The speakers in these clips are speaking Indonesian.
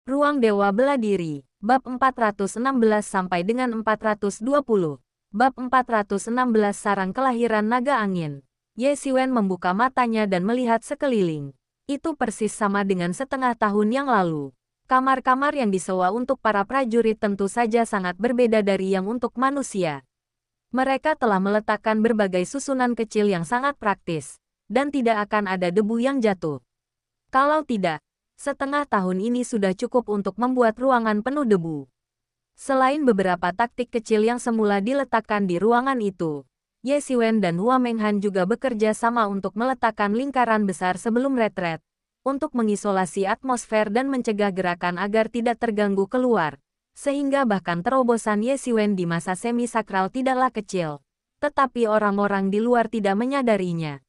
Ruang Dewa Bela Diri, Bab 416 sampai dengan 420. Bab 416 Sarang Kelahiran Naga Angin. Ye Xiwen membuka matanya dan melihat sekeliling. Itu persis sama dengan setengah tahun yang lalu. Kamar-kamar yang disewa untuk para prajurit tentu saja sangat berbeda dari yang untuk manusia. Mereka telah meletakkan berbagai susunan kecil yang sangat praktis, dan tidak akan ada debu yang jatuh. Kalau tidak, setengah tahun ini sudah cukup untuk membuat ruangan penuh debu. Selain beberapa taktik kecil yang semula diletakkan di ruangan itu, Ye Xiwen dan Hua Menghan juga bekerja sama untuk meletakkan lingkaran besar sebelum retret, untuk mengisolasi atmosfer dan mencegah gerakan agar tidak terganggu keluar, sehingga bahkan terobosan Ye Xiwen di masa semi-sakral tidaklah kecil, tetapi orang-orang di luar tidak menyadarinya.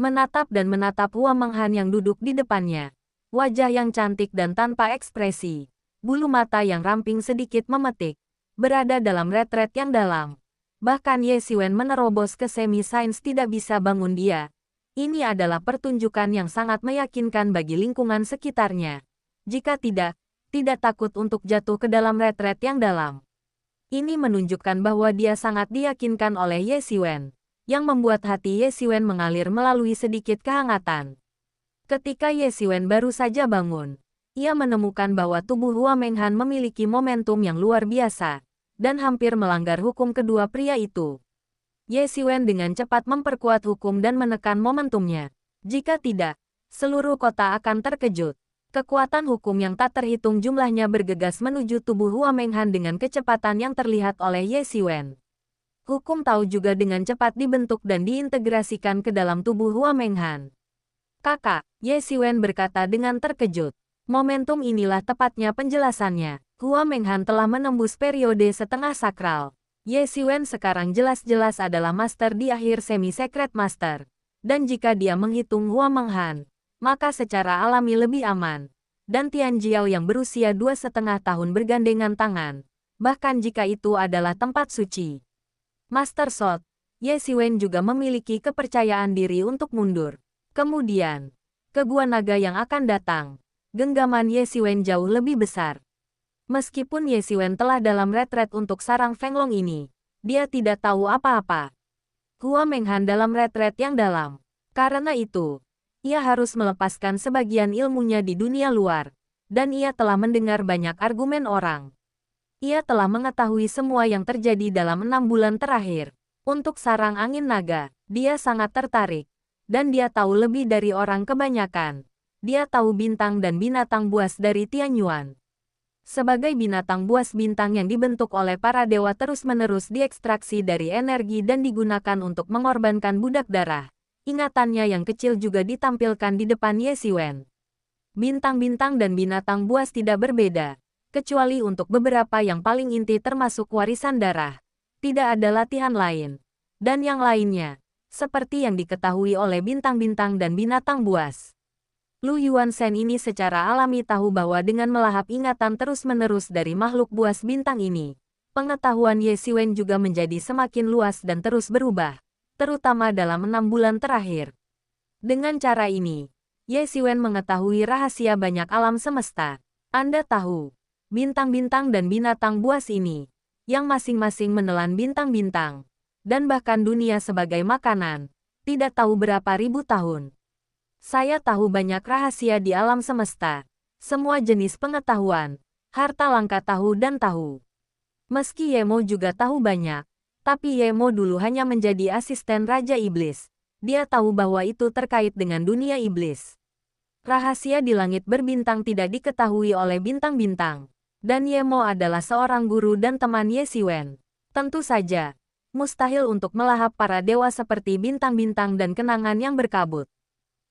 Menatap dan menatap Hua Menghan yang duduk di depannya. Wajah yang cantik dan tanpa ekspresi, bulu mata yang ramping sedikit memetik, berada dalam retret yang dalam. Bahkan Ye Xiwen menerobos ke semi-sains tidak bisa bangun dia. Ini adalah pertunjukan yang sangat meyakinkan bagi lingkungan sekitarnya. Jika tidak takut untuk jatuh ke dalam retret yang dalam. Ini menunjukkan bahwa dia sangat diyakinkan oleh Ye Xiwen, yang membuat hati Ye Xiwen mengalir melalui sedikit kehangatan. Ketika Ye Xiwen baru saja bangun, ia menemukan bahwa tubuh Hua Menghan memiliki momentum yang luar biasa, dan hampir melanggar hukum kedua pria itu. Ye Xiwen dengan cepat memperkuat hukum dan menekan momentumnya. Jika tidak, seluruh kota akan terkejut. Kekuatan hukum yang tak terhitung jumlahnya bergegas menuju tubuh Hua Menghan dengan kecepatan yang terlihat oleh Ye Xiwen. Hukum tahu juga dengan cepat dibentuk dan diintegrasikan ke dalam tubuh Hua Menghan. Kakak, Ye Xiwen berkata dengan terkejut. Momentum inilah tepatnya penjelasannya. Hua Menghan telah menembus periode setengah sakral. Ye Xiwen sekarang jelas-jelas adalah master di akhir semi-secret master. Dan jika dia menghitung Hua Menghan, maka secara alami lebih aman. Dan Tian Jiao yang berusia 2,5 tahun bergandengan tangan. Bahkan jika itu adalah tempat suci. Master Shot, Ye Xiwen juga memiliki kepercayaan diri untuk mundur. Kemudian, ke Gua Naga yang akan datang, genggaman Ye Xiwen jauh lebih besar. Meskipun Ye Xiwen telah dalam retret untuk sarang Fenglong ini, dia tidak tahu apa-apa. Hua Menghan dalam retret yang dalam. Karena itu, ia harus melepaskan sebagian ilmunya di dunia luar, dan ia telah mendengar banyak argumen orang. Ia telah mengetahui semua yang terjadi dalam 6 bulan terakhir. Untuk sarang angin naga, dia sangat tertarik. Dan dia tahu lebih dari orang kebanyakan. Dia tahu bintang dan binatang buas dari Tianyuan. Sebagai binatang buas bintang yang dibentuk oleh para dewa terus-menerus diekstraksi dari energi dan digunakan untuk mengorbankan budak darah. Ingatannya yang kecil juga ditampilkan di depan Ye Xiwen. Bintang-bintang dan binatang buas tidak berbeda. Kecuali untuk beberapa yang paling inti termasuk warisan darah. Tidak ada latihan lain. Dan yang lainnya, seperti yang diketahui oleh bintang-bintang dan binatang buas. Lu Yuanzhen ini secara alami tahu bahwa dengan melahap ingatan terus-menerus dari makhluk buas bintang ini, pengetahuan Ye Xiwen juga menjadi semakin luas dan terus berubah, terutama dalam 6 bulan terakhir. Dengan cara ini, Ye Xiwen mengetahui rahasia banyak alam semesta. Anda tahu, bintang-bintang dan binatang buas ini, yang masing-masing menelan bintang-bintang, dan bahkan dunia sebagai makanan, tidak tahu berapa ribu tahun. Saya tahu banyak rahasia di alam semesta, semua jenis pengetahuan, harta langka tahu dan tahu. Meski Yemo juga tahu banyak, tapi Yemo dulu hanya menjadi asisten Raja Iblis. Dia tahu bahwa itu terkait dengan dunia iblis. Rahasia di langit berbintang tidak diketahui oleh bintang-bintang, dan Yemo adalah seorang guru dan teman Ye Xiwen. Tentu saja, mustahil untuk melahap para dewa seperti bintang-bintang dan kenangan yang berkabut.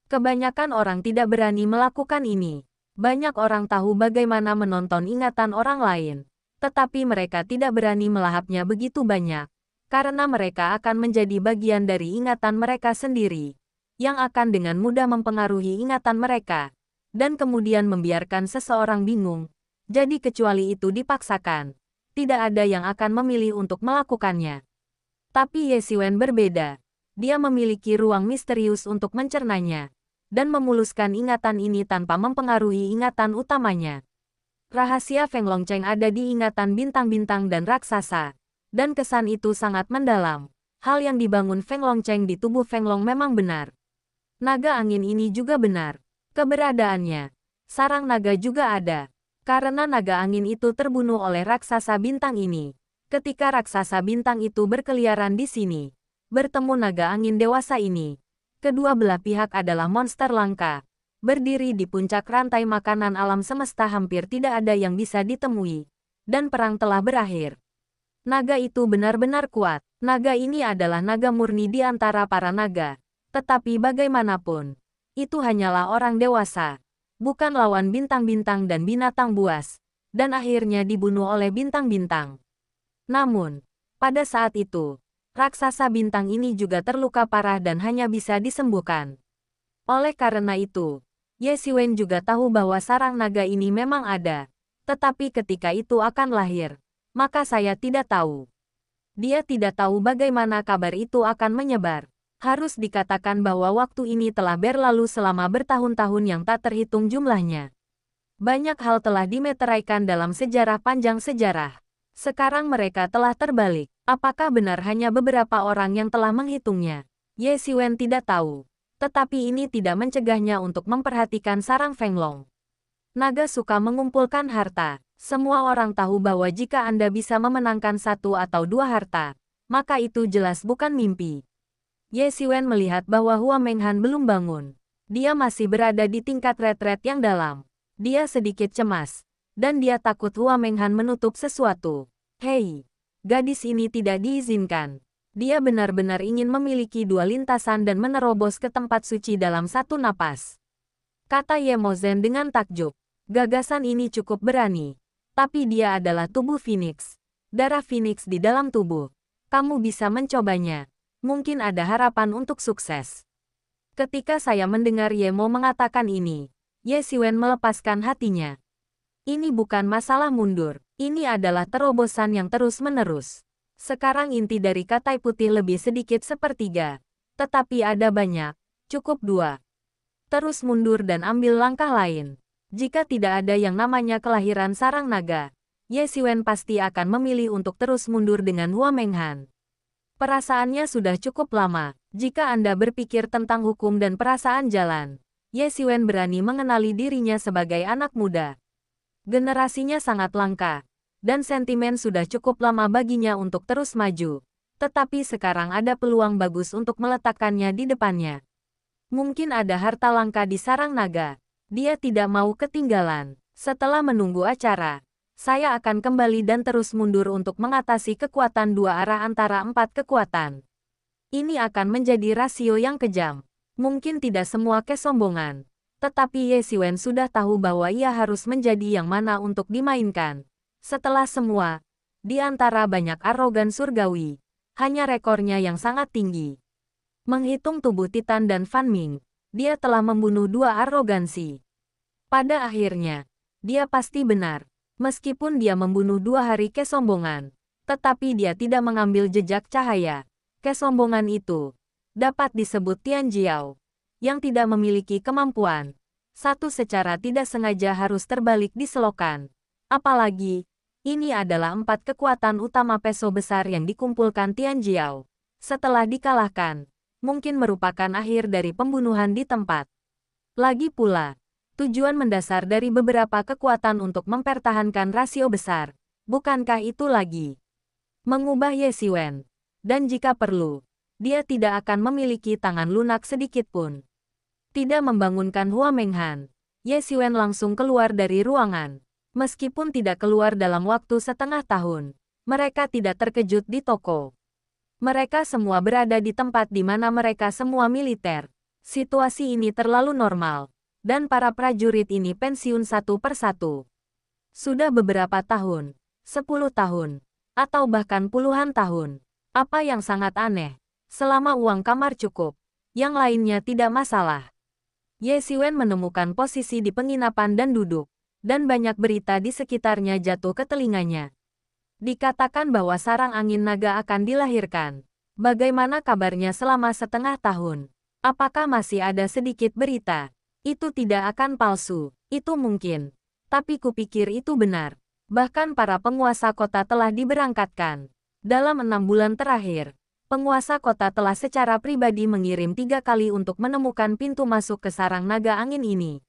Kebanyakan orang tidak berani melakukan ini. Banyak orang tahu bagaimana menonton ingatan orang lain, tetapi mereka tidak berani melahapnya begitu banyak, karena mereka akan menjadi bagian dari ingatan mereka sendiri, yang akan dengan mudah mempengaruhi ingatan mereka, dan kemudian membiarkan seseorang bingung. Jadi kecuali itu dipaksakan, tidak ada yang akan memilih untuk melakukannya. Tapi Ye Xiwen berbeda. Dia memiliki ruang misterius untuk mencernanya, dan memuluskan ingatan ini tanpa mempengaruhi ingatan utamanya. Rahasia Feng Longcheng ada di ingatan bintang-bintang dan raksasa. Dan kesan itu sangat mendalam. Hal yang dibangun Feng Longcheng di tubuh Feng Long memang benar. Naga angin ini juga benar. Keberadaannya. Sarang naga juga ada. Karena naga angin itu terbunuh oleh raksasa bintang ini. Ketika raksasa bintang itu berkeliaran di sini, bertemu naga angin dewasa ini. Kedua belah pihak adalah monster langka. Berdiri di puncak rantai makanan alam semesta hampir tidak ada yang bisa ditemui. Dan perang telah berakhir. Naga itu benar-benar kuat. Naga ini adalah naga murni di antara para naga. Tetapi bagaimanapun, itu hanyalah orang dewasa. Bukan lawan bintang-bintang dan binatang buas. Dan akhirnya dibunuh oleh bintang-bintang. Namun, pada saat itu, raksasa bintang ini juga terluka parah dan hanya bisa disembuhkan. Oleh karena itu, Ye Xiwen juga tahu bahwa sarang naga ini memang ada. Tetapi ketika itu akan lahir, maka saya tidak tahu. Dia tidak tahu bagaimana kabar itu akan menyebar. Harus dikatakan bahwa waktu ini telah berlalu selama bertahun-tahun yang tak terhitung jumlahnya. Banyak hal telah dimeteraikan dalam sejarah panjang sejarah. Sekarang mereka telah terbalik. Apakah benar hanya beberapa orang yang telah menghitungnya? Ye Xiwen tidak tahu. Tetapi ini tidak mencegahnya untuk memperhatikan sarang Feng Long. Naga suka mengumpulkan harta. Semua orang tahu bahwa jika Anda bisa memenangkan satu atau dua harta, maka itu jelas bukan mimpi. Ye Xiwen melihat bahwa Hua Menghan belum bangun. Dia masih berada di tingkat retret yang dalam. Dia sedikit cemas. Dan dia takut Hua Menghan menutup sesuatu. Hei, gadis ini tidak diizinkan. Dia benar-benar ingin memiliki dua lintasan dan menerobos ke tempat suci dalam satu napas. Kata Ye Mozen dengan takjub. Gagasan ini cukup berani. Tapi dia adalah tubuh Phoenix. Darah Phoenix di dalam tubuh. Kamu bisa mencobanya. Mungkin ada harapan untuk sukses. Ketika saya mendengar Ye Mo mengatakan ini, Ye Xiwen melepaskan hatinya. Ini bukan masalah mundur. Ini adalah terobosan yang terus-menerus. Sekarang inti dari katai putih lebih sedikit sepertiga. Tetapi ada banyak. Cukup dua. Terus mundur dan ambil langkah lain. Jika tidak ada yang namanya kelahiran sarang naga, Ye Xiwen pasti akan memilih untuk terus mundur dengan Hua Menghan. Perasaannya sudah cukup lama. Jika Anda berpikir tentang hukum dan perasaan jalan, Ye Xiwen berani mengenali dirinya sebagai anak muda. Generasinya sangat langka. Dan sentimen sudah cukup lama baginya untuk terus maju. Tetapi sekarang ada peluang bagus untuk meletakkannya di depannya. Mungkin ada harta langka di sarang naga. Dia tidak mau ketinggalan. Setelah menunggu acara, saya akan kembali dan terus mundur untuk mengatasi kekuatan dua arah antara empat kekuatan. Ini akan menjadi rasio yang kejam. Mungkin tidak semua kesombongan. Tetapi Ye Xiwen sudah tahu bahwa ia harus menjadi yang mana untuk dimainkan. Setelah semua, di antara banyak arogan surgawi, hanya rekornya yang sangat tinggi. Menghitung tubuh Titan dan Fan Ming, dia telah membunuh dua arogansi. Pada akhirnya, dia pasti benar. Meskipun dia membunuh dua hari kesombongan, tetapi dia tidak mengambil jejak cahaya. Kesombongan itu dapat disebut Tian Jiao, yang tidak memiliki kemampuan. Satu secara tidak sengaja harus terbalik di selokan. Apalagi, ini adalah empat kekuatan utama peso besar yang dikumpulkan Tian Jiao. Setelah dikalahkan, mungkin merupakan akhir dari pembunuhan di tempat. Lagi pula, tujuan mendasar dari beberapa kekuatan untuk mempertahankan rasio besar. Bukankah itu lagi mengubah Ye Xiwen? Dan jika perlu, dia tidak akan memiliki tangan lunak sedikit pun. Tidak membangunkan Hua Menghan, Ye Xiwen langsung keluar dari ruangan. Meskipun tidak keluar dalam waktu setengah tahun, mereka tidak terkejut di toko. Mereka semua berada di tempat di mana mereka semua militer. Situasi ini terlalu normal, dan para prajurit ini pensiun satu persatu. Sudah beberapa tahun, 10 tahun, atau bahkan puluhan tahun. Apa yang sangat aneh, selama uang kamar cukup, yang lainnya tidak masalah. Ye Xiwen menemukan posisi di penginapan dan duduk. Dan banyak berita di sekitarnya jatuh ke telinganya. Dikatakan bahwa sarang angin naga akan dilahirkan. Bagaimana kabarnya selama setengah tahun? Apakah masih ada sedikit berita? Itu tidak akan palsu. Itu mungkin. Tapi kupikir itu benar. Bahkan para penguasa kota telah diberangkatkan. Dalam 6 bulan terakhir, penguasa kota telah secara pribadi mengirim 3 kali untuk menemukan pintu masuk ke sarang naga angin ini.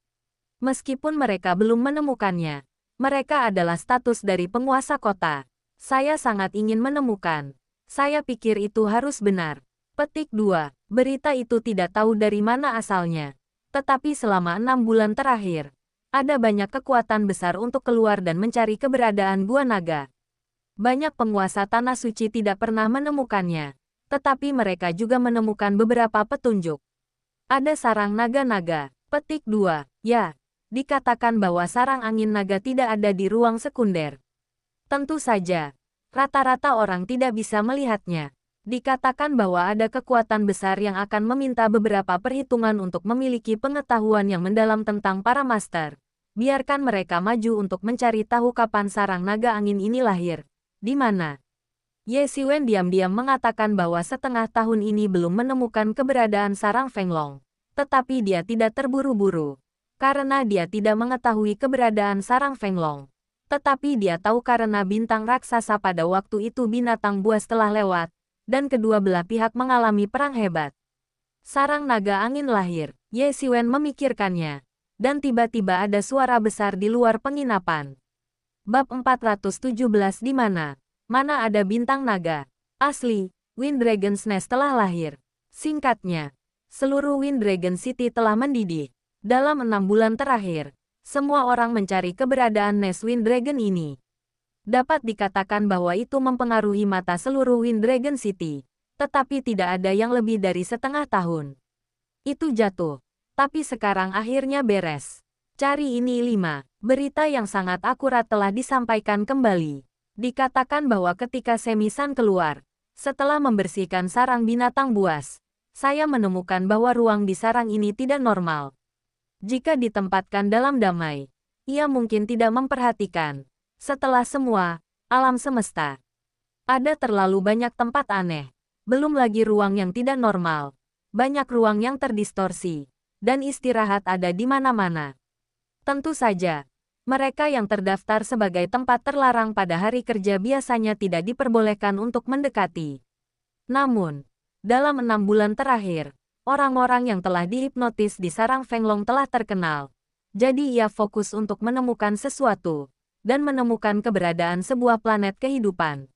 Meskipun mereka belum menemukannya, mereka adalah status dari penguasa kota. Saya sangat ingin menemukan. Saya pikir itu harus benar. Petik 2. Berita itu tidak tahu dari mana asalnya. Tetapi selama 6 bulan terakhir, ada banyak kekuatan besar untuk keluar dan mencari keberadaan Gua Naga. Banyak penguasa Tanah Suci tidak pernah menemukannya. Tetapi mereka juga menemukan beberapa petunjuk. Ada sarang naga-naga. Petik 2. Ya. Dikatakan bahwa sarang angin naga tidak ada di ruang sekunder. Tentu saja, rata-rata orang tidak bisa melihatnya. Dikatakan bahwa ada kekuatan besar yang akan meminta beberapa perhitungan untuk memiliki pengetahuan yang mendalam tentang para master. Biarkan mereka maju untuk mencari tahu kapan sarang naga angin ini lahir. Di mana? Ye Xiwen diam-diam mengatakan bahwa setengah tahun ini belum menemukan keberadaan sarang Fenglong. Tetapi dia tidak terburu-buru. Karena dia tidak mengetahui keberadaan sarang Fenglong. Tetapi dia tahu karena bintang raksasa pada waktu itu binatang buas telah lewat, dan kedua belah pihak mengalami perang hebat. Sarang naga angin lahir, Ye Xiwen memikirkannya, dan tiba-tiba ada suara besar di luar penginapan. Bab 417 di mana? Mana ada bintang naga? Asli, Wind Dragon's Nest telah lahir. Singkatnya, seluruh Wind Dragon City telah mendidih. Dalam 6 bulan terakhir, semua orang mencari keberadaan Nest Wind Dragon ini. Dapat dikatakan bahwa itu mempengaruhi mata seluruh Wind Dragon City, tetapi tidak ada yang lebih dari setengah tahun. Itu jatuh, tapi sekarang akhirnya beres. Cari ini 5. Berita yang sangat akurat telah disampaikan kembali. Dikatakan bahwa ketika Semisan keluar, setelah membersihkan sarang binatang buas, saya menemukan bahwa ruang di sarang ini tidak normal. Jika ditempatkan dalam damai, ia mungkin tidak memperhatikan. Setelah semua, alam semesta. Ada terlalu banyak tempat aneh. Belum lagi ruang yang tidak normal. Banyak ruang yang terdistorsi. Dan istirahat ada di mana-mana. Tentu saja, mereka yang terdaftar sebagai tempat terlarang pada hari kerja biasanya tidak diperbolehkan untuk mendekati. Namun, dalam 6 bulan terakhir, orang-orang yang telah dihipnotis di sarang Fenglong telah terkenal. Jadi ia fokus untuk menemukan sesuatu, dan menemukan keberadaan sebuah planet kehidupan.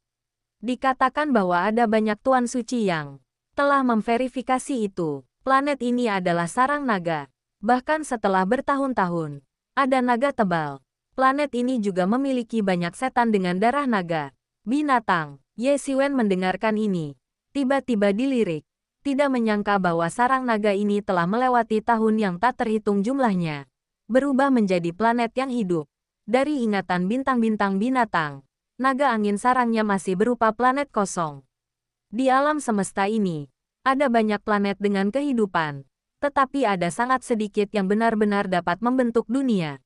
Dikatakan bahwa ada banyak Tuan Suci yang telah memverifikasi itu. Planet ini adalah sarang naga. Bahkan setelah bertahun-tahun, ada naga tebal. Planet ini juga memiliki banyak setan dengan darah naga. Binatang. Ye Xiwen mendengarkan ini. Tiba-tiba dilirik. Tidak menyangka bahwa sarang naga ini telah melewati tahun yang tak terhitung jumlahnya. Berubah menjadi planet yang hidup. Dari ingatan bintang-bintang binatang, naga angin sarangnya masih berupa planet kosong. Di alam semesta ini, ada banyak planet dengan kehidupan, tetapi ada sangat sedikit yang benar-benar dapat membentuk dunia.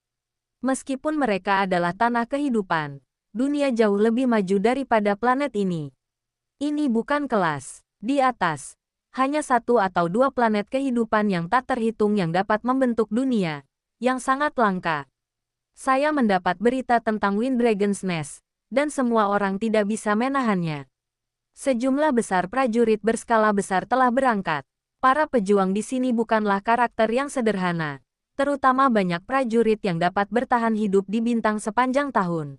Meskipun mereka adalah tanah kehidupan, dunia jauh lebih maju daripada planet ini. Ini bukan kelas. Di atas, hanya 1 atau 2 planet kehidupan yang tak terhitung yang dapat membentuk dunia, yang sangat langka. Saya mendapat berita tentang Wind Dragon's Nest, dan semua orang tidak bisa menahannya. Sejumlah besar prajurit berskala besar telah berangkat. Para pejuang di sini bukanlah karakter yang sederhana, terutama banyak prajurit yang dapat bertahan hidup di bintang sepanjang tahun.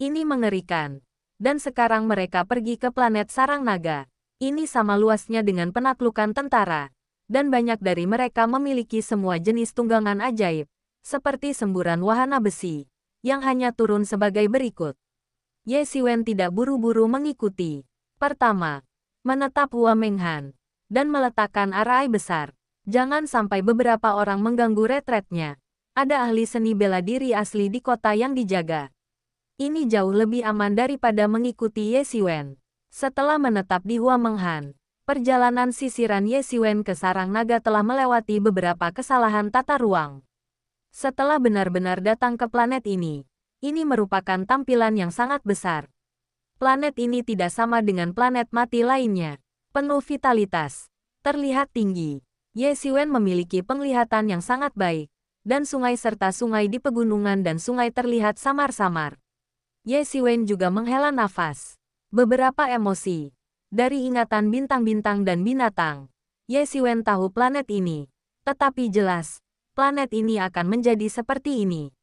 Ini mengerikan. Dan sekarang mereka pergi ke planet Sarang Naga. Ini sama luasnya dengan penaklukan tentara. Dan banyak dari mereka memiliki semua jenis tunggangan ajaib, seperti semburan wahana besi, yang hanya turun sebagai berikut. Ye Xiwen tidak buru-buru mengikuti. Pertama, menetap Hua Menghan, dan meletakkan arai besar. Jangan sampai beberapa orang mengganggu retretnya. Ada ahli seni bela diri asli di kota yang dijaga. Ini jauh lebih aman daripada mengikuti Ye Xiwen. Setelah menetap di Hua Menghan, perjalanan sisiran Ye Xiwen ke Sarang Naga telah melewati beberapa kesalahan tata ruang. Setelah benar-benar datang ke planet ini merupakan tampilan yang sangat besar. Planet ini tidak sama dengan planet mati lainnya. Penuh vitalitas. Terlihat tinggi. Ye Xiwen memiliki penglihatan yang sangat baik. dan sungai serta sungai di pegunungan dan sungai terlihat samar-samar. Ye Xiwen juga menghela nafas. Beberapa emosi. Dari ingatan bintang-bintang dan binatang, Ye Xiwen tahu planet ini. Tetapi jelas, planet ini akan menjadi seperti ini.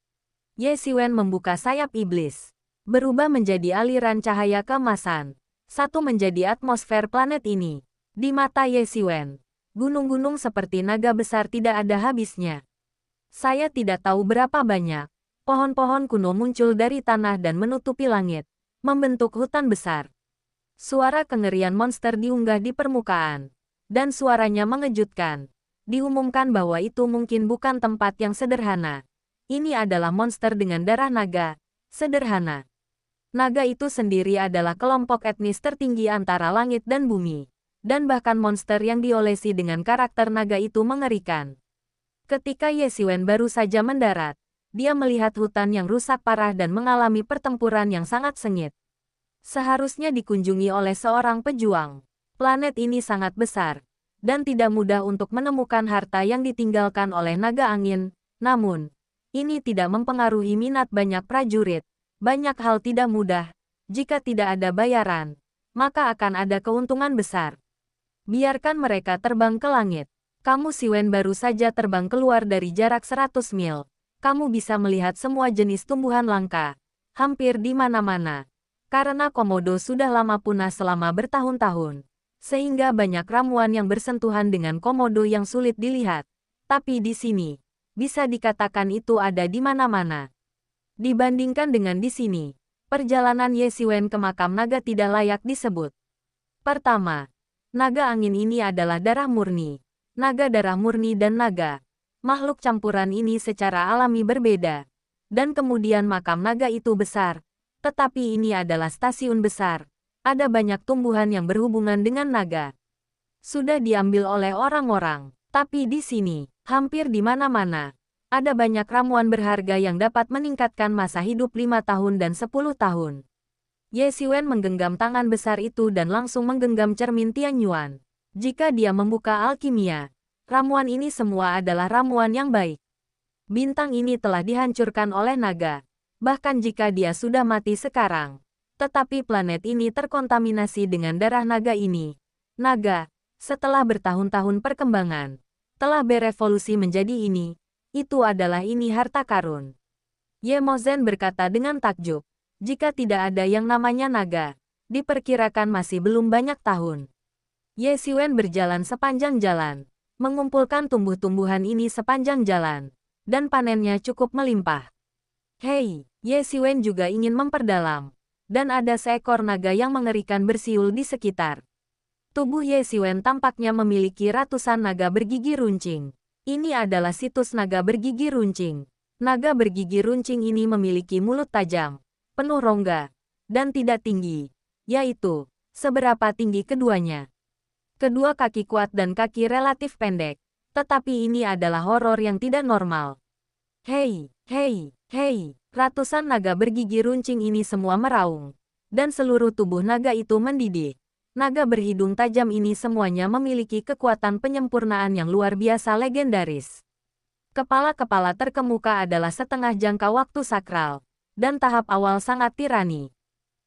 Ye Xiwen membuka sayap iblis. Berubah menjadi aliran cahaya keemasan. Satu menjadi atmosfer planet ini. Di mata Ye Xiwen, gunung-gunung seperti naga besar tidak ada habisnya. Saya tidak tahu berapa banyak. Pohon-pohon kuno muncul dari tanah dan menutupi langit, membentuk hutan besar. Suara kengerian monster diunggah di permukaan, dan suaranya mengejutkan. Diumumkan bahwa itu mungkin bukan tempat yang sederhana. Ini adalah monster dengan darah naga. Sederhana. Naga itu sendiri adalah kelompok etnis tertinggi antara langit dan bumi. Dan bahkan monster yang diolesi dengan karakter naga itu mengerikan. Ketika Ye Xiwen baru saja mendarat, dia melihat hutan yang rusak parah dan mengalami pertempuran yang sangat sengit. Seharusnya dikunjungi oleh seorang pejuang. Planet ini sangat besar, dan tidak mudah untuk menemukan harta yang ditinggalkan oleh naga angin. Namun, ini tidak mempengaruhi minat banyak prajurit. Banyak hal tidak mudah. Jika tidak ada bayaran, maka akan ada keuntungan besar. Biarkan mereka terbang ke langit. Kamu Xiwen baru saja terbang keluar dari jarak 100 mil. Kamu bisa melihat semua jenis tumbuhan langka. Hampir di mana-mana. Karena komodo sudah lama punah selama bertahun-tahun. Sehingga banyak ramuan yang bersentuhan dengan komodo yang sulit dilihat. Tapi di sini, bisa dikatakan itu ada di mana-mana. Dibandingkan dengan di sini, perjalanan Ye Xiwen ke makam naga tidak layak disebut. Pertama, naga angin ini adalah darah murni. Naga darah murni dan naga. Makhluk campuran ini secara alami berbeda. Dan kemudian makam naga itu besar. Tetapi ini adalah stasiun besar. Ada banyak tumbuhan yang berhubungan dengan naga. Sudah diambil oleh orang-orang. Tapi di sini, hampir di mana-mana, ada banyak ramuan berharga yang dapat meningkatkan masa hidup 5 tahun dan 10 tahun. Ye Xiwen menggenggam tangan besar itu dan langsung menggenggam cermin Tianyuan. Jika dia membuka alkimia, ramuan ini semua adalah ramuan yang baik. Bintang ini telah dihancurkan oleh naga. Bahkan jika dia sudah mati sekarang. Tetapi planet ini terkontaminasi dengan darah naga ini. Naga, setelah bertahun-tahun perkembangan, telah berevolusi menjadi ini. Itu adalah ini harta karun. Ye Mozen berkata dengan takjub. Jika tidak ada yang namanya naga, diperkirakan masih belum banyak tahun. Ye Xiwen berjalan sepanjang jalan, mengumpulkan tumbuh-tumbuhan ini sepanjang jalan, dan panennya cukup melimpah. Hei, Ye Xiwen juga ingin memperdalam. Dan ada seekor naga yang mengerikan bersiul di sekitar. Tubuh Ye Xiwen tampaknya memiliki ratusan naga bergigi runcing. Ini adalah situs naga bergigi runcing. Naga bergigi runcing ini memiliki mulut tajam, penuh rongga, dan tidak tinggi. Yaitu, seberapa tinggi keduanya. Kedua kaki kuat dan kaki relatif pendek. Tetapi ini adalah horor yang tidak normal. Hei, hei, hei. Ratusan naga bergigi runcing ini semua meraung. Dan seluruh tubuh naga itu mendidih. Naga berhidung tajam ini semuanya memiliki kekuatan penyempurnaan yang luar biasa legendaris. Kepala-kepala terkemuka adalah setengah jangka waktu sakral. Dan tahap awal sangat tirani.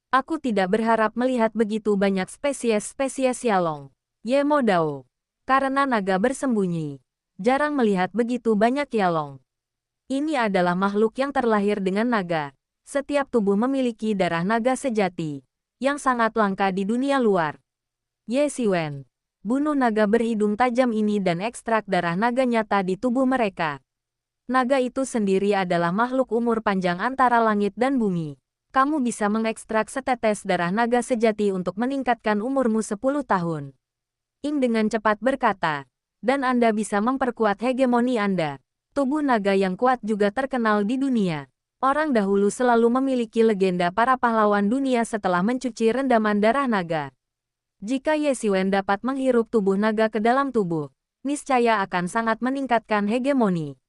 Aku tidak berharap melihat begitu banyak spesies-spesies Yalong. Ye Mo Dao. Karena naga bersembunyi. Jarang melihat begitu banyak Yalong. Ini adalah makhluk yang terlahir dengan naga. Setiap tubuh memiliki darah naga sejati, yang sangat langka di dunia luar. Ye Xiwen, bunuh naga berhidung tajam ini dan ekstrak darah naga nyata di tubuh mereka. Naga itu sendiri adalah makhluk umur panjang antara langit dan bumi. Kamu bisa mengekstrak setetes darah naga sejati untuk meningkatkan umurmu 10 tahun. Ing dengan cepat berkata, dan Anda bisa memperkuat hegemoni Anda. Tubuh naga yang kuat juga terkenal di dunia. Orang dahulu selalu memiliki legenda para pahlawan dunia setelah mencuci rendaman darah naga. Jika Ye Xiwen dapat menghirup tubuh naga ke dalam tubuh, niscaya akan sangat meningkatkan hegemoni.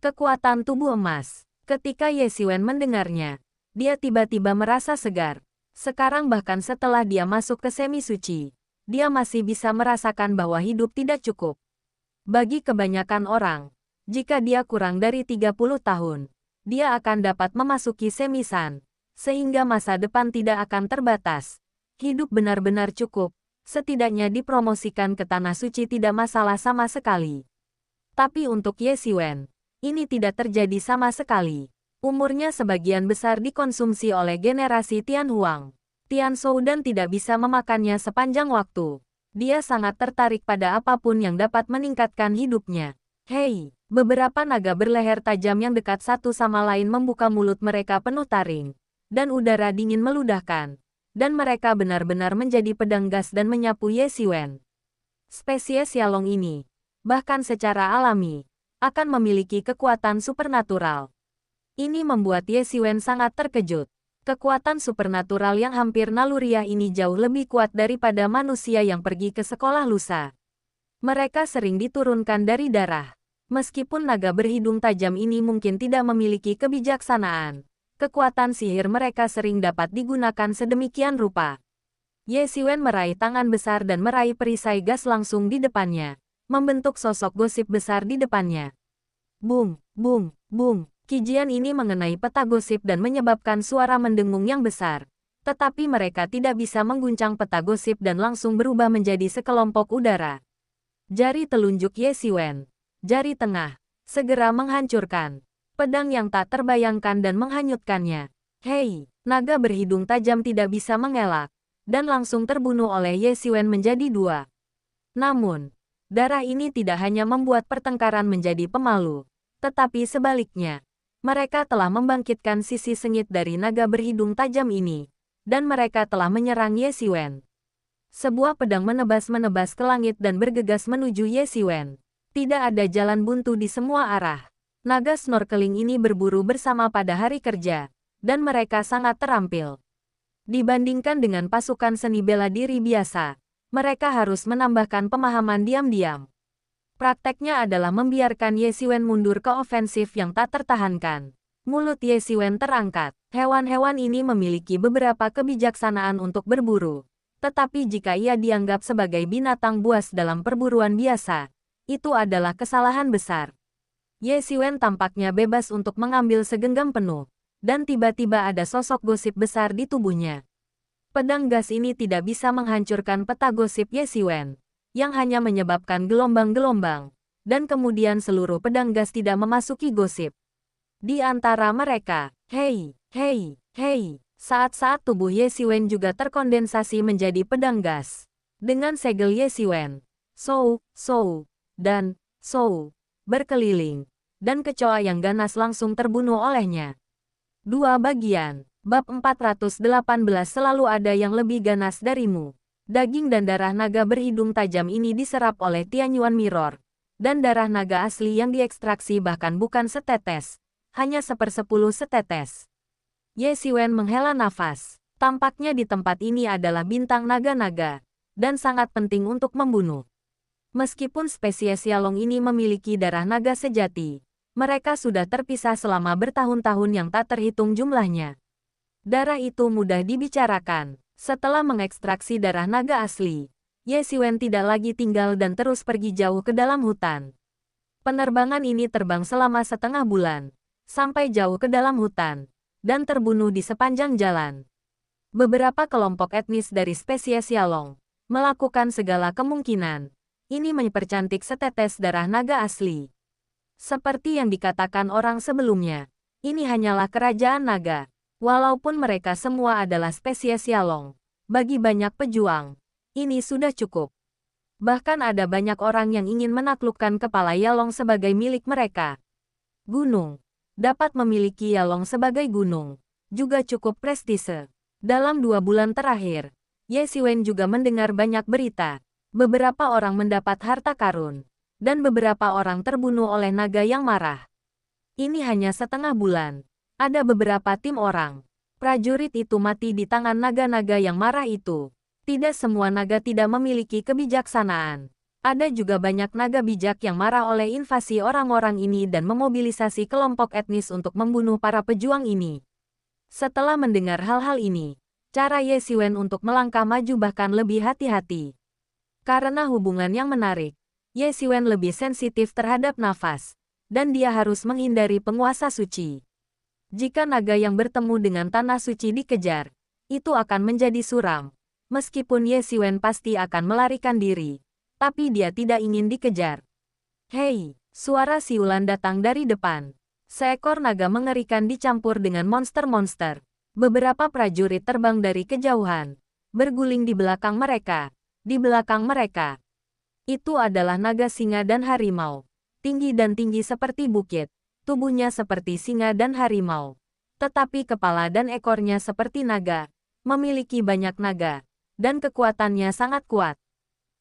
Kekuatan tubuh emas. Ketika Ye Xiwen mendengarnya, dia tiba-tiba merasa segar. Sekarang bahkan setelah dia masuk ke semi suci, dia masih bisa merasakan bahwa hidup tidak cukup. Bagi kebanyakan orang, Jika dia kurang dari 30 tahun, dia akan dapat memasuki semisan, sehingga masa depan tidak akan terbatas. Hidup benar-benar cukup, setidaknya dipromosikan ke Tanah Suci tidak masalah sama sekali. Tapi untuk Ye Xiwen, ini tidak terjadi sama sekali. Umurnya sebagian besar dikonsumsi oleh generasi Tianhuang, Tianzhou dan tidak bisa memakannya sepanjang waktu. Dia sangat tertarik pada apapun yang dapat meningkatkan hidupnya. Hei, beberapa naga berleher tajam yang dekat satu sama lain membuka mulut mereka penuh taring, dan udara dingin meludahkan. Dan mereka benar-benar menjadi pedang gas dan menyapu Ye Xiwen. Spesies Yalong ini, bahkan secara alami, akan memiliki kekuatan supernatural. Ini membuat Ye Xiwen sangat terkejut. Kekuatan supernatural yang hampir naluriah ini jauh lebih kuat daripada manusia yang pergi ke sekolah lusa. Mereka sering diturunkan dari darah. Meskipun naga berhidung tajam ini mungkin tidak memiliki kebijaksanaan, kekuatan sihir mereka sering dapat digunakan sedemikian rupa. Ye Xiwen meraih tangan besar dan meraih perisai gas langsung di depannya, membentuk sosok gosip besar di depannya. Bung, bung, bung. Kijian ini mengenai peta gosip dan menyebabkan suara mendengung yang besar. Tetapi mereka tidak bisa mengguncang peta gosip dan langsung berubah menjadi sekelompok udara. Jari telunjuk Ye Xiwen, jari tengah, segera menghancurkan pedang yang tak terbayangkan dan menghanyutkannya. Hei, naga berhidung tajam tidak bisa mengelak, dan langsung terbunuh oleh Ye Xiwen menjadi dua. Namun, darah ini tidak hanya membuat pertengkaran menjadi pemalu, tetapi sebaliknya. Mereka telah membangkitkan sisi sengit dari naga berhidung tajam ini, dan mereka telah menyerang Ye Xiwen. Sebuah pedang menebas-menebas ke langit dan bergegas menuju Ye Xiwen. Tidak ada jalan buntu di semua arah. Naga snorkeling ini berburu bersama pada hari kerja, dan mereka sangat terampil. Dibandingkan dengan pasukan seni bela diri biasa, mereka harus menambahkan pemahaman diam-diam. Prakteknya adalah membiarkan Ye Xiwen mundur ke ofensif yang tak tertahankan. Mulut Ye Xiwen terangkat. Hewan-hewan ini memiliki beberapa kebijaksanaan untuk berburu. Tetapi jika ia dianggap sebagai binatang buas dalam perburuan biasa, itu adalah kesalahan besar. Ye Xiwen tampaknya bebas untuk mengambil segenggam penuh. Dan tiba-tiba ada sosok gosip besar di tubuhnya. Pedang gas ini tidak bisa menghancurkan peta gosip Ye Xiwen, yang hanya menyebabkan gelombang-gelombang, dan kemudian seluruh pedang gas tidak memasuki gosip. Di antara mereka, hei, hei, hei, saat-saat tubuh Ye Xiwen juga terkondensasi menjadi pedang gas. Dengan segel Ye Xiwen, Sou, Sou, dan Sou, berkeliling, dan kecoa yang ganas langsung terbunuh olehnya. Dua bagian, bab 418 selalu ada yang lebih ganas darimu. Daging dan darah naga berhidung tajam ini diserap oleh Tianyuan Mirror, dan darah naga asli yang diekstraksi bahkan bukan setetes, hanya 1/10 setetes. Ye Xiwen menghela nafas. Tampaknya di tempat ini adalah bintang naga-naga, dan sangat penting untuk membunuh. Meskipun spesies Yalong ini memiliki darah naga sejati, mereka sudah terpisah selama bertahun-tahun yang tak terhitung jumlahnya. Darah itu mudah dibicarakan. Setelah mengekstraksi darah naga asli, Ye Xiwen tidak lagi tinggal dan terus pergi jauh ke dalam hutan. Penerbangan ini terbang selama setengah bulan, sampai jauh ke dalam hutan, dan terbunuh di sepanjang jalan. Beberapa kelompok etnis dari spesies Yalong melakukan segala kemungkinan. Ini mempercantik setetes darah naga asli. Seperti yang dikatakan orang sebelumnya, ini hanyalah kerajaan naga. Walaupun mereka semua adalah spesies Yalong, bagi banyak pejuang, ini sudah cukup. Bahkan ada banyak orang yang ingin menaklukkan kepala Yalong sebagai milik mereka. Gunung. Dapat memiliki Yalong sebagai gunung, juga cukup prestise. Dalam 2 bulan terakhir, Ye Xiwen juga mendengar banyak berita. Beberapa orang mendapat harta karun, dan beberapa orang terbunuh oleh naga yang marah. Ini hanya setengah bulan. Ada beberapa tim orang. Prajurit itu mati di tangan naga-naga yang marah itu. Tidak semua naga tidak memiliki kebijaksanaan. Ada juga banyak naga bijak yang marah oleh invasi orang-orang ini dan memobilisasi kelompok etnis untuk membunuh para pejuang ini. Setelah mendengar hal-hal ini, cara Ye Xiwen untuk melangkah maju bahkan lebih hati-hati. Karena hubungan yang menarik, Ye Xiwen lebih sensitif terhadap nafas. dan dia harus menghindari penguasa suci. Jika naga yang bertemu dengan tanah suci dikejar, itu akan menjadi suram. Meskipun Ye Xiwen pasti akan melarikan diri, tapi dia tidak ingin dikejar. Hei, suara siulan datang dari depan. Seekor naga mengerikan dicampur dengan monster-monster. Beberapa prajurit terbang dari kejauhan, berguling di belakang mereka. Di belakang mereka, itu adalah naga singa dan harimau. Tinggi dan tinggi seperti bukit, tubuhnya seperti singa dan harimau. Tetapi kepala dan ekornya seperti naga, memiliki banyak naga, dan kekuatannya sangat kuat.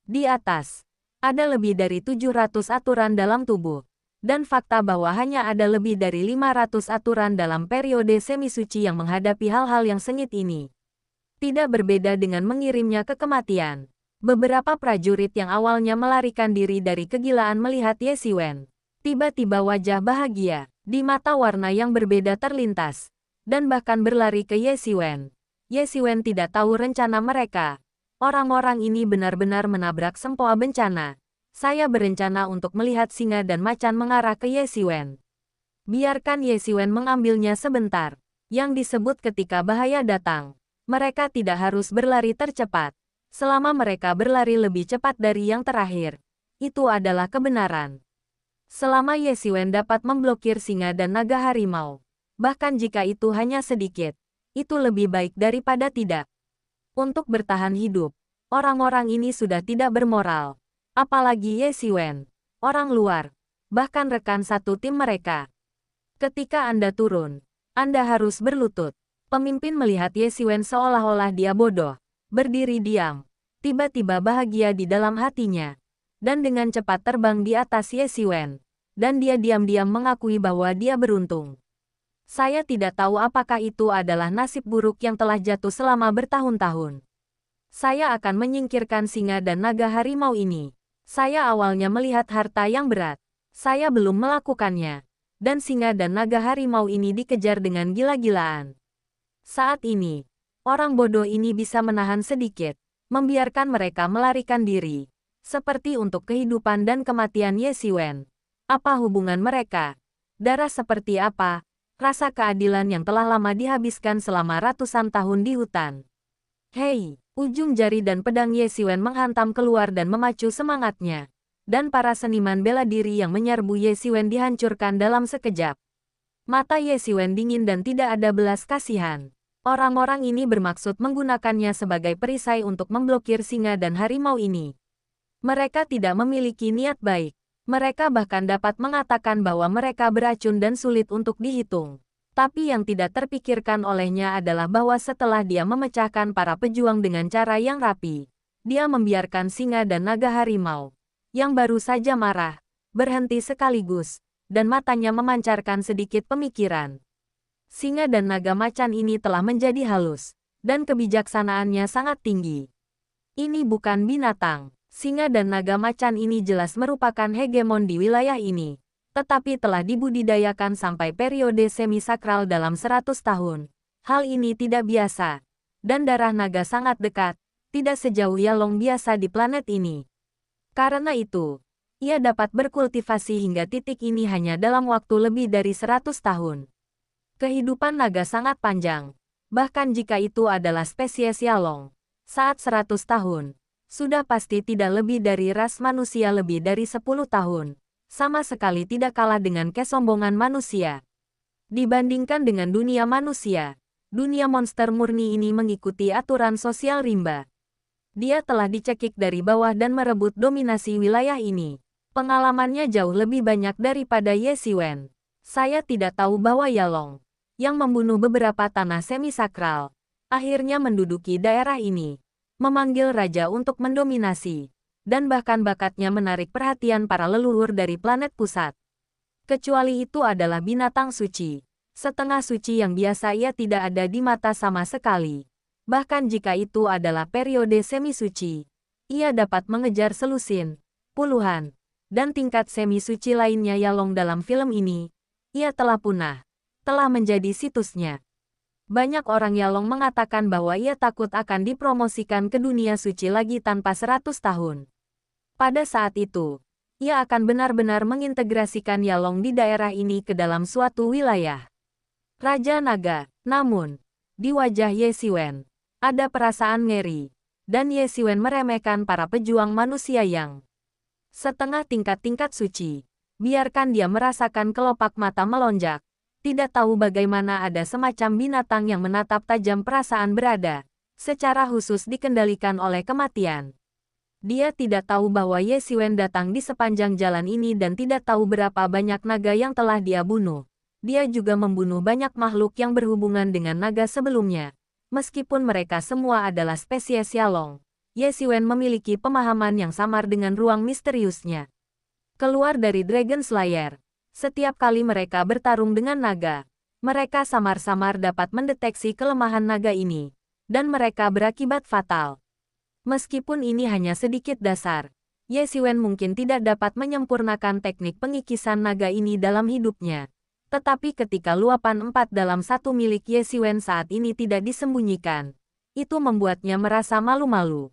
Di atas, ada lebih dari 700 aturan dalam tubuh. Dan fakta bahwa hanya ada lebih dari 500 aturan dalam periode semi-suci yang menghadapi hal-hal yang sengit ini. Tidak berbeda dengan mengirimnya ke kematian. Beberapa prajurit yang awalnya melarikan diri dari kegilaan melihat Ye Xiwen. Tiba-tiba wajah bahagia, di mata warna yang berbeda terlintas, dan bahkan berlari ke Ye Xiwen. Ye Xiwen tidak tahu rencana mereka. Orang-orang ini benar-benar menabrak sempoa bencana. Saya berencana untuk melihat singa dan macan mengarah ke Ye Xiwen. Biarkan Ye Xiwen mengambilnya sebentar. Yang disebut ketika bahaya datang. Mereka tidak harus berlari tercepat. Selama mereka berlari lebih cepat dari yang terakhir. Itu adalah kebenaran. Selama Ye Xiwen dapat memblokir singa dan naga harimau. Bahkan jika itu hanya sedikit. Itu lebih baik daripada tidak. Untuk bertahan hidup, orang-orang ini sudah tidak bermoral. Apalagi Ye Xiwen, orang luar, bahkan rekan satu tim mereka. Ketika Anda turun, Anda harus berlutut. Pemimpin melihat Ye Xiwen seolah-olah dia bodoh, berdiri diam, tiba-tiba bahagia di dalam hatinya, dan dengan cepat terbang di atas Ye Xiwen, dan dia diam-diam mengakui bahwa dia beruntung. Saya tidak tahu apakah itu adalah nasib buruk yang telah jatuh selama bertahun-tahun. Saya akan menyingkirkan singa dan naga harimau ini. Saya awalnya melihat harta yang berat. Saya belum melakukannya. Dan singa dan naga harimau ini dikejar dengan gila-gilaan. Saat ini, orang bodoh ini bisa menahan sedikit, membiarkan mereka melarikan diri. Seperti untuk kehidupan dan kematian Ye Xiwen. Apa hubungan mereka? Darah seperti apa? Rasa keadilan yang telah lama dihabiskan selama ratusan tahun di hutan. Hei! Ujung jari dan pedang Ye Xiwen menghantam keluar dan memacu semangatnya. Dan para seniman bela diri yang menyerbu Ye Xiwen dihancurkan dalam sekejap. Mata Ye Xiwen dingin dan tidak ada belas kasihan. Orang-orang ini bermaksud menggunakannya sebagai perisai untuk memblokir singa dan harimau ini. Mereka tidak memiliki niat baik. Mereka bahkan dapat mengatakan bahwa mereka beracun dan sulit untuk dihitung. Tapi yang tidak terpikirkan olehnya adalah bahwa setelah dia memecahkan para pejuang dengan cara yang rapi, dia membiarkan singa dan naga harimau, yang baru saja marah, berhenti sekaligus, dan matanya memancarkan sedikit pemikiran. Singa dan naga macan ini telah menjadi halus, dan kebijaksanaannya sangat tinggi. Ini bukan binatang. Singa dan naga macan ini jelas merupakan hegemon di wilayah ini. Tetapi telah dibudidayakan sampai periode semi-sakral dalam 100 tahun. Hal ini tidak biasa. Dan darah naga sangat dekat, tidak sejauh Yalong biasa di planet ini. Karena itu, ia dapat berkultivasi hingga titik ini hanya dalam waktu lebih dari 100 tahun. Kehidupan naga sangat panjang. Bahkan jika itu adalah spesies Yalong, saat 100 tahun, sudah pasti tidak lebih dari ras manusia lebih dari 10 tahun. Sama sekali tidak kalah dengan kesombongan manusia. Dibandingkan dengan dunia manusia, dunia monster murni ini mengikuti aturan sosial rimba. Dia telah dicekik dari bawah dan merebut dominasi wilayah ini. Pengalamannya jauh lebih banyak daripada Ye Xiwen. Saya tidak tahu bahwa Yalong, yang membunuh beberapa tanah semi-sakral, akhirnya menduduki daerah ini, memanggil raja untuk mendominasi. Dan bahkan bakatnya menarik perhatian para leluhur dari planet pusat. Kecuali itu adalah binatang suci. Setengah suci yang biasa ia tidak ada di mata sama sekali. Bahkan jika itu adalah periode semi-suci, ia dapat mengejar selusin, puluhan, dan tingkat semi-suci lainnya Yalong dalam film ini. Ia telah punah, telah menjadi situsnya. Banyak orang Yalong mengatakan bahwa ia takut akan dipromosikan ke dunia suci lagi tanpa 100 tahun. Pada saat itu, ia akan benar-benar mengintegrasikan Yalong di daerah ini ke dalam suatu wilayah Raja Naga. Namun, di wajah Ye Xiwen, ada perasaan ngeri, dan Ye Xiwen meremehkan para pejuang manusia yang setengah tingkat suci. Biarkan dia merasakan kelopak mata melonjak. Tidak tahu bagaimana ada semacam binatang yang menatap tajam perasaan berada, secara khusus dikendalikan oleh kematian. Dia tidak tahu bahwa Ye Xiwen datang di sepanjang jalan ini dan tidak tahu berapa banyak naga yang telah dia bunuh. Dia juga membunuh banyak makhluk yang berhubungan dengan naga sebelumnya. Meskipun mereka semua adalah spesies Yalong, Ye Xiwen memiliki pemahaman yang samar dengan ruang misteriusnya. Keluar dari Dragon Slayer, setiap kali mereka bertarung dengan naga, mereka samar-samar dapat mendeteksi kelemahan naga ini, dan mereka berakibat fatal. Meskipun ini hanya sedikit dasar, Ye Xiwen mungkin tidak dapat menyempurnakan teknik pengikisan naga ini dalam hidupnya. Tetapi ketika luapan 4 dalam 1 milik Ye Xiwen saat ini tidak disembunyikan, itu membuatnya merasa malu-malu.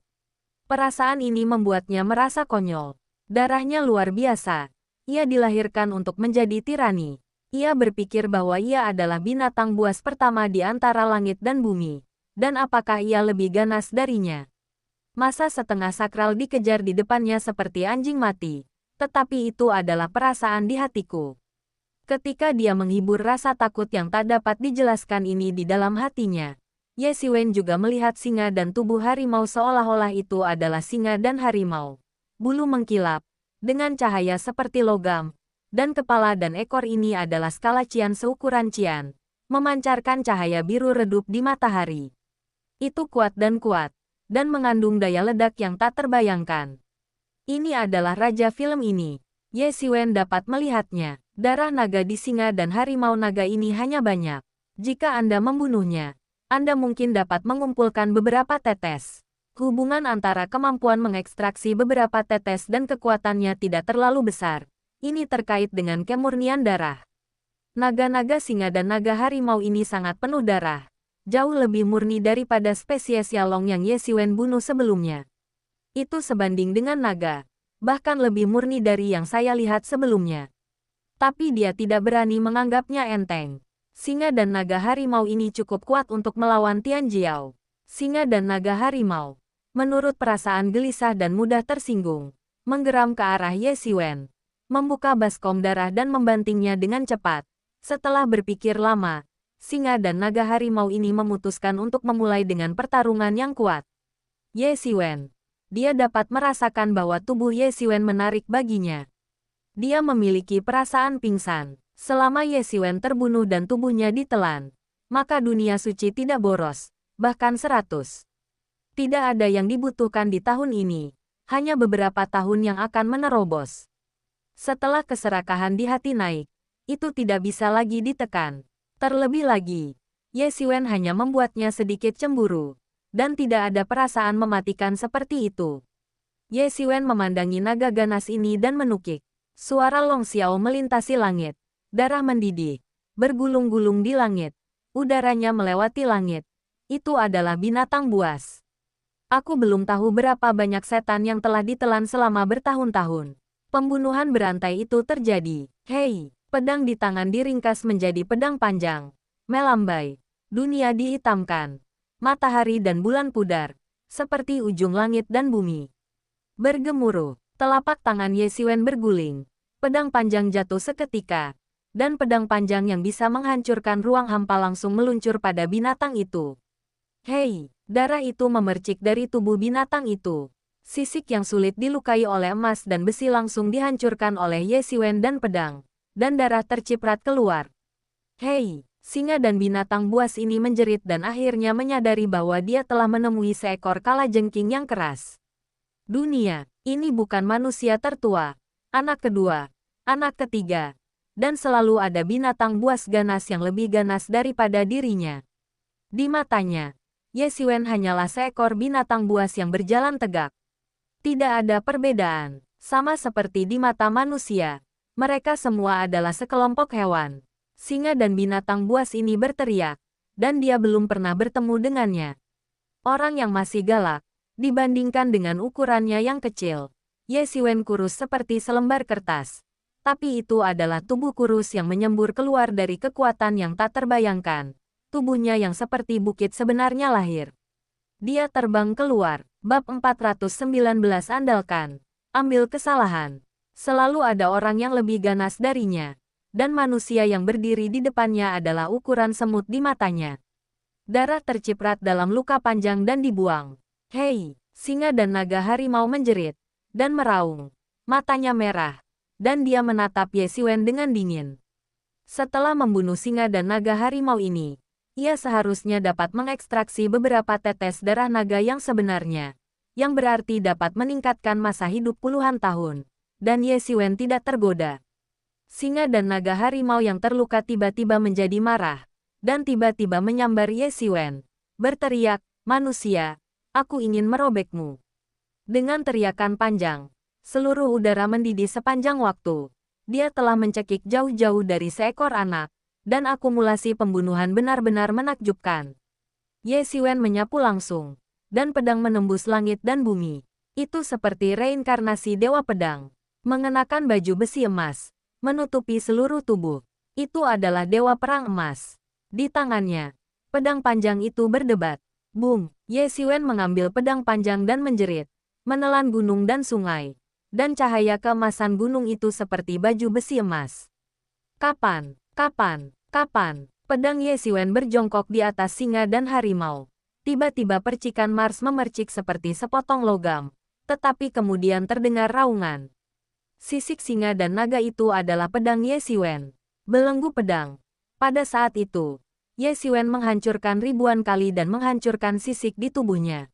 Perasaan ini membuatnya merasa konyol. Darahnya luar biasa. Ia dilahirkan untuk menjadi tirani. Ia berpikir bahwa ia adalah binatang buas pertama di antara langit dan bumi. Dan apakah ia lebih ganas darinya? Masa setengah sakral dikejar di depannya seperti anjing mati. Tetapi itu adalah perasaan di hatiku. Ketika dia menghibur rasa takut yang tak dapat dijelaskan ini di dalam hatinya, Ye Xiwen juga melihat singa dan tubuh harimau seolah-olah itu adalah singa dan harimau. Bulu mengkilap, dengan cahaya seperti logam, dan kepala dan ekor ini adalah skala cian seukuran cian, memancarkan cahaya biru redup di matahari. Itu kuat, dan mengandung daya ledak yang tak terbayangkan. Ini adalah raja film ini. Ye Xiwen dapat melihatnya. Darah naga di singa dan harimau naga ini hanya banyak. Jika Anda membunuhnya, Anda mungkin dapat mengumpulkan beberapa tetes. Hubungan antara kemampuan mengekstraksi beberapa tetes dan kekuatannya tidak terlalu besar. Ini terkait dengan kemurnian darah. Naga-naga singa dan naga harimau ini sangat penuh darah. Jauh lebih murni daripada spesies Yalong yang Ye Xiwen bunuh sebelumnya. Itu sebanding dengan naga. Bahkan lebih murni dari yang saya lihat sebelumnya. Tapi dia tidak berani menganggapnya enteng. Singa dan naga harimau ini cukup kuat untuk melawan Tian Jiao. Singa dan naga harimau, menurut perasaan gelisah dan mudah tersinggung, menggeram ke arah Ye Xiwen, membuka baskom darah dan membantingnya dengan cepat. Setelah berpikir lama, singa dan naga harimau ini memutuskan untuk memulai dengan pertarungan yang kuat. Ye Xiwen, dia dapat merasakan bahwa tubuh Ye Xiwen menarik baginya. Dia memiliki perasaan pingsan. Selama Ye Xiwen terbunuh dan tubuhnya ditelan, maka dunia suci tidak boros, bahkan 100. Tidak ada yang dibutuhkan di tahun ini, hanya beberapa tahun yang akan menerobos. Setelah keserakahan di hati naik, itu tidak bisa lagi ditekan. Terlebih lagi, Ye Xiwen hanya membuatnya sedikit cemburu, dan tidak ada perasaan mematikan seperti itu. Ye Xiwen memandangi naga ganas ini dan menukik. Suara Long Xiao melintasi langit. Darah mendidih, bergulung-gulung di langit. Udaranya melewati langit. Itu adalah binatang buas. Aku belum tahu berapa banyak setan yang telah ditelan selama bertahun-tahun. Pembunuhan berantai itu terjadi. Hei, pedang di tangan diringkas menjadi pedang panjang. Melambai. Dunia dihitamkan. Matahari dan bulan pudar. Seperti ujung langit dan bumi. Bergemuruh. Telapak tangan Ye Xiwen berguling. Pedang panjang jatuh seketika. Dan pedang panjang yang bisa menghancurkan ruang hampa langsung meluncur pada binatang itu. Hei, darah itu memercik dari tubuh binatang itu. Sisik yang sulit dilukai oleh emas dan besi langsung dihancurkan oleh Ye Xiwen dan pedang. Dan darah terciprat keluar. Hei, singa dan binatang buas ini menjerit dan akhirnya menyadari bahwa dia telah menemui seekor kalajengking yang keras. Dunia, ini bukan manusia tertua. Anak kedua, anak ketiga. Dan selalu ada binatang buas ganas yang lebih ganas daripada dirinya. Di matanya, Ye Xiwen hanyalah seekor binatang buas yang berjalan tegak. Tidak ada perbedaan, sama seperti di mata manusia. Mereka semua adalah sekelompok hewan. Singa dan binatang buas ini berteriak, dan dia belum pernah bertemu dengannya. Orang yang masih galak, dibandingkan dengan ukurannya yang kecil. Ye Xiwen kurus seperti selembar kertas. Tapi itu adalah tubuh kurus yang menyembur keluar dari kekuatan yang tak terbayangkan. Tubuhnya yang seperti bukit sebenarnya lahir. Dia terbang keluar. Bab 419 andalkan. Ambil kesalahan. Selalu ada orang yang lebih ganas darinya. Dan manusia yang berdiri di depannya adalah ukuran semut di matanya. Darah terciprat dalam luka panjang dan dibuang. Hei, singa dan naga harimau menjerit. Dan meraung. Matanya merah. Dan dia menatap Ye Xiwen dengan dingin. Setelah membunuh singa dan naga harimau ini, ia seharusnya dapat mengekstraksi beberapa tetes darah naga yang sebenarnya, yang berarti dapat meningkatkan masa hidup puluhan tahun. Dan Ye Xiwen tidak tergoda. Singa dan naga harimau yang terluka tiba-tiba menjadi marah, dan tiba-tiba menyambar Ye Xiwen, berteriak, "Manusia, aku ingin merobekmu." Dengan teriakan panjang, seluruh udara mendidih sepanjang waktu. Dia telah mencekik jauh-jauh dari seekor anak, dan akumulasi pembunuhan benar-benar menakjubkan. Ye Xiwen menyapu langsung, dan pedang menembus langit dan bumi. Itu seperti reinkarnasi Dewa Pedang. Mengenakan baju besi emas, menutupi seluruh tubuh. Itu adalah Dewa Perang Emas. Di tangannya, pedang panjang itu berdebat. Boom! Ye Xiwen mengambil pedang panjang dan menjerit, menelan gunung dan sungai. Dan cahaya keemasan gunung itu seperti baju besi emas. Kapan? Kapan? Kapan? Pedang Ye Xiwen berjongkok di atas singa dan harimau. Tiba-tiba percikan Mars memercik seperti sepotong logam. Tetapi kemudian terdengar raungan. Sisik singa dan naga itu adalah pedang Ye Xiwen. Belenggu pedang. Pada saat itu, Ye Xiwen menghancurkan ribuan kali dan menghancurkan sisik di tubuhnya.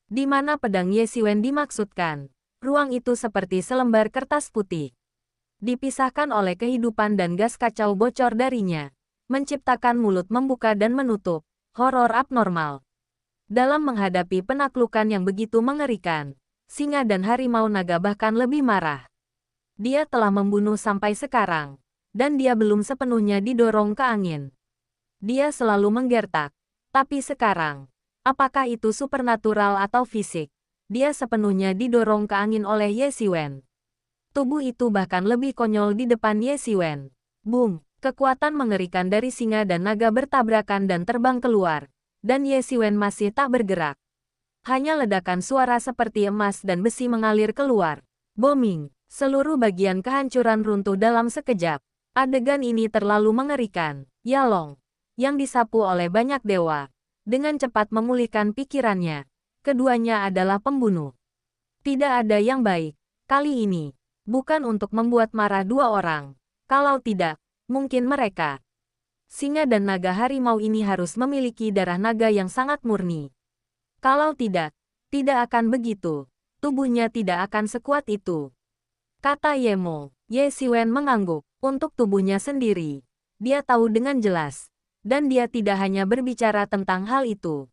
Di mana pedang Ye Xiwen dimaksudkan? Ruang itu seperti selembar kertas putih. Dipisahkan oleh kehidupan dan gas kacau bocor darinya. Menciptakan mulut membuka dan menutup. Horor abnormal. Dalam menghadapi penaklukan yang begitu mengerikan, singa dan harimau naga bahkan lebih marah. Dia telah membunuh sampai sekarang. Dan dia belum sepenuhnya didorong ke angin. Dia selalu menggertak. Tapi sekarang, apakah itu supernatural atau fisik? Dia sepenuhnya didorong ke angin oleh Ye Xiwen. Tubuh itu bahkan lebih konyol di depan Ye Xiwen. Boom! Kekuatan mengerikan dari singa dan naga bertabrakan dan terbang keluar. Dan Ye Xiwen masih tak bergerak. Hanya ledakan suara seperti emas dan besi mengalir keluar. Booming! Seluruh bagian kehancuran runtuh dalam sekejap. Adegan ini terlalu mengerikan. Yalong, yang disapu oleh banyak dewa, dengan cepat memulihkan pikirannya. Keduanya adalah pembunuh. Tidak ada yang baik. Kali ini, bukan untuk membuat marah dua orang. Kalau tidak, mungkin mereka. Singa dan naga harimau ini harus memiliki darah naga yang sangat murni. Kalau tidak, tidak akan begitu. Tubuhnya tidak akan sekuat itu. Kata Yemo. Ye Xiwen mengangguk. Untuk tubuhnya sendiri, dia tahu dengan jelas. Dan dia tidak hanya berbicara tentang hal itu.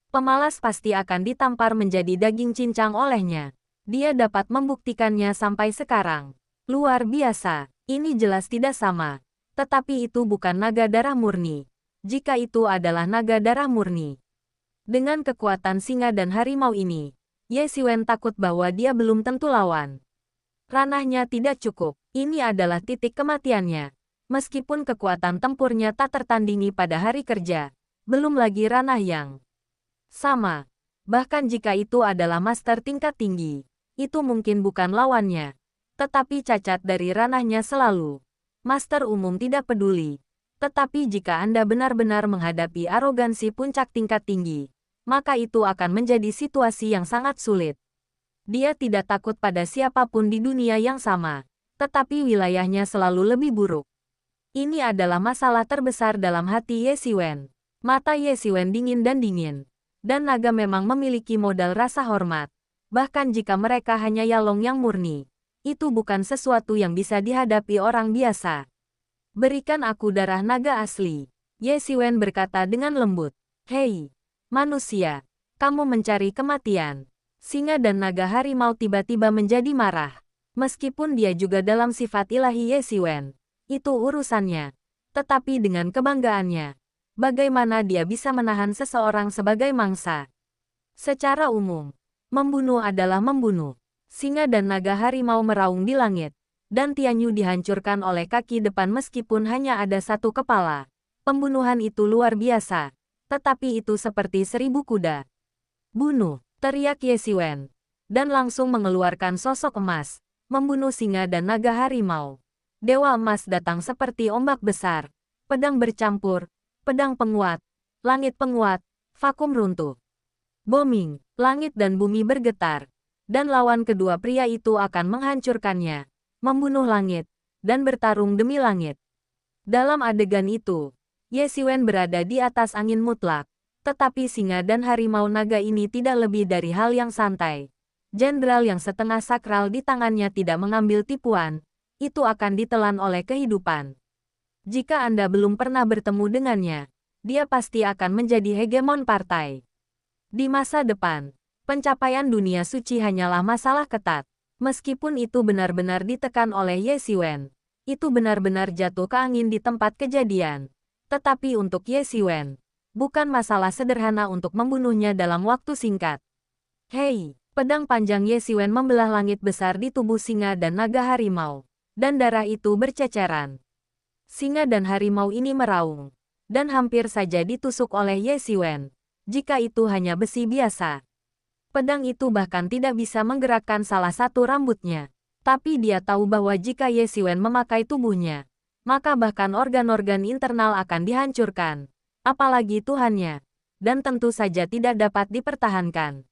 Pemalas pasti akan ditampar menjadi daging cincang olehnya. Dia dapat membuktikannya sampai sekarang. Luar biasa, ini jelas tidak sama. Tetapi itu bukan naga darah murni. Jika itu adalah naga darah murni. Dengan kekuatan singa dan harimau ini, Ye Xiwen takut bahwa dia belum tentu lawan. Ranahnya tidak cukup. Ini adalah titik kematiannya. Meskipun kekuatan tempurnya tak tertandingi pada hari kerja, belum lagi ranah yang sama. Bahkan jika itu adalah master tingkat tinggi, itu mungkin bukan lawannya. Tetapi cacat dari ranahnya selalu. Master umum tidak peduli. Tetapi jika Anda benar-benar menghadapi arogansi puncak tingkat tinggi, maka itu akan menjadi situasi yang sangat sulit. Dia tidak takut pada siapapun di dunia yang sama, tetapi wilayahnya selalu lebih buruk. Ini adalah masalah terbesar dalam hati Ye Xiwen. Mata Ye Xiwen dingin dan dingin. Dan naga memang memiliki modal rasa hormat. Bahkan jika mereka hanya Yalong yang murni, itu bukan sesuatu yang bisa dihadapi orang biasa. Berikan aku darah naga asli. Ye Xiwen berkata dengan lembut. Hei, manusia, kamu mencari kematian. Singa dan naga harimau tiba-tiba menjadi marah. Meskipun dia juga dalam sifat ilahi Ye Xiwen. Itu urusannya. Tetapi dengan kebanggaannya, bagaimana dia bisa menahan seseorang sebagai mangsa? Secara umum, membunuh adalah membunuh. Singa dan naga harimau meraung di langit, dan Tianyu dihancurkan oleh kaki depan meskipun hanya ada satu kepala. Pembunuhan itu luar biasa, tetapi itu seperti 1000 kuda. Bunuh, teriak Ye Xiwen, dan langsung mengeluarkan sosok emas, membunuh singa dan naga harimau. Dewa emas datang seperti ombak besar, pedang bercampur, pedang penguat, langit penguat, vakum runtuh. Booming, langit dan bumi bergetar, dan lawan kedua pria itu akan menghancurkannya, membunuh langit, dan bertarung demi langit. Dalam adegan itu, Ye Xiwen berada di atas angin mutlak, tetapi singa dan harimau naga ini tidak lebih dari hal yang santai. Jenderal yang setengah sakral di tangannya tidak mengambil tipuan, itu akan ditelan oleh kehidupan. Jika Anda belum pernah bertemu dengannya, dia pasti akan menjadi hegemon partai. Di masa depan, pencapaian dunia suci hanyalah masalah ketat. Meskipun itu benar-benar ditekan oleh Ye Xiwen, itu benar-benar jatuh ke angin di tempat kejadian. Tetapi untuk Ye Xiwen, bukan masalah sederhana untuk membunuhnya dalam waktu singkat. Hei, pedang panjang Ye Xiwen membelah langit besar di tubuh singa dan naga harimau, dan darah itu berceceran. Singa dan harimau ini meraung, dan hampir saja ditusuk oleh Ye Xiwen. Jika itu hanya besi biasa, pedang itu bahkan tidak bisa menggerakkan salah satu rambutnya. Tapi dia tahu bahwa jika Ye Xiwen memakai tubuhnya, maka bahkan organ-organ internal akan dihancurkan. Apalagi Tuhannya. Dan tentu saja tidak dapat dipertahankan.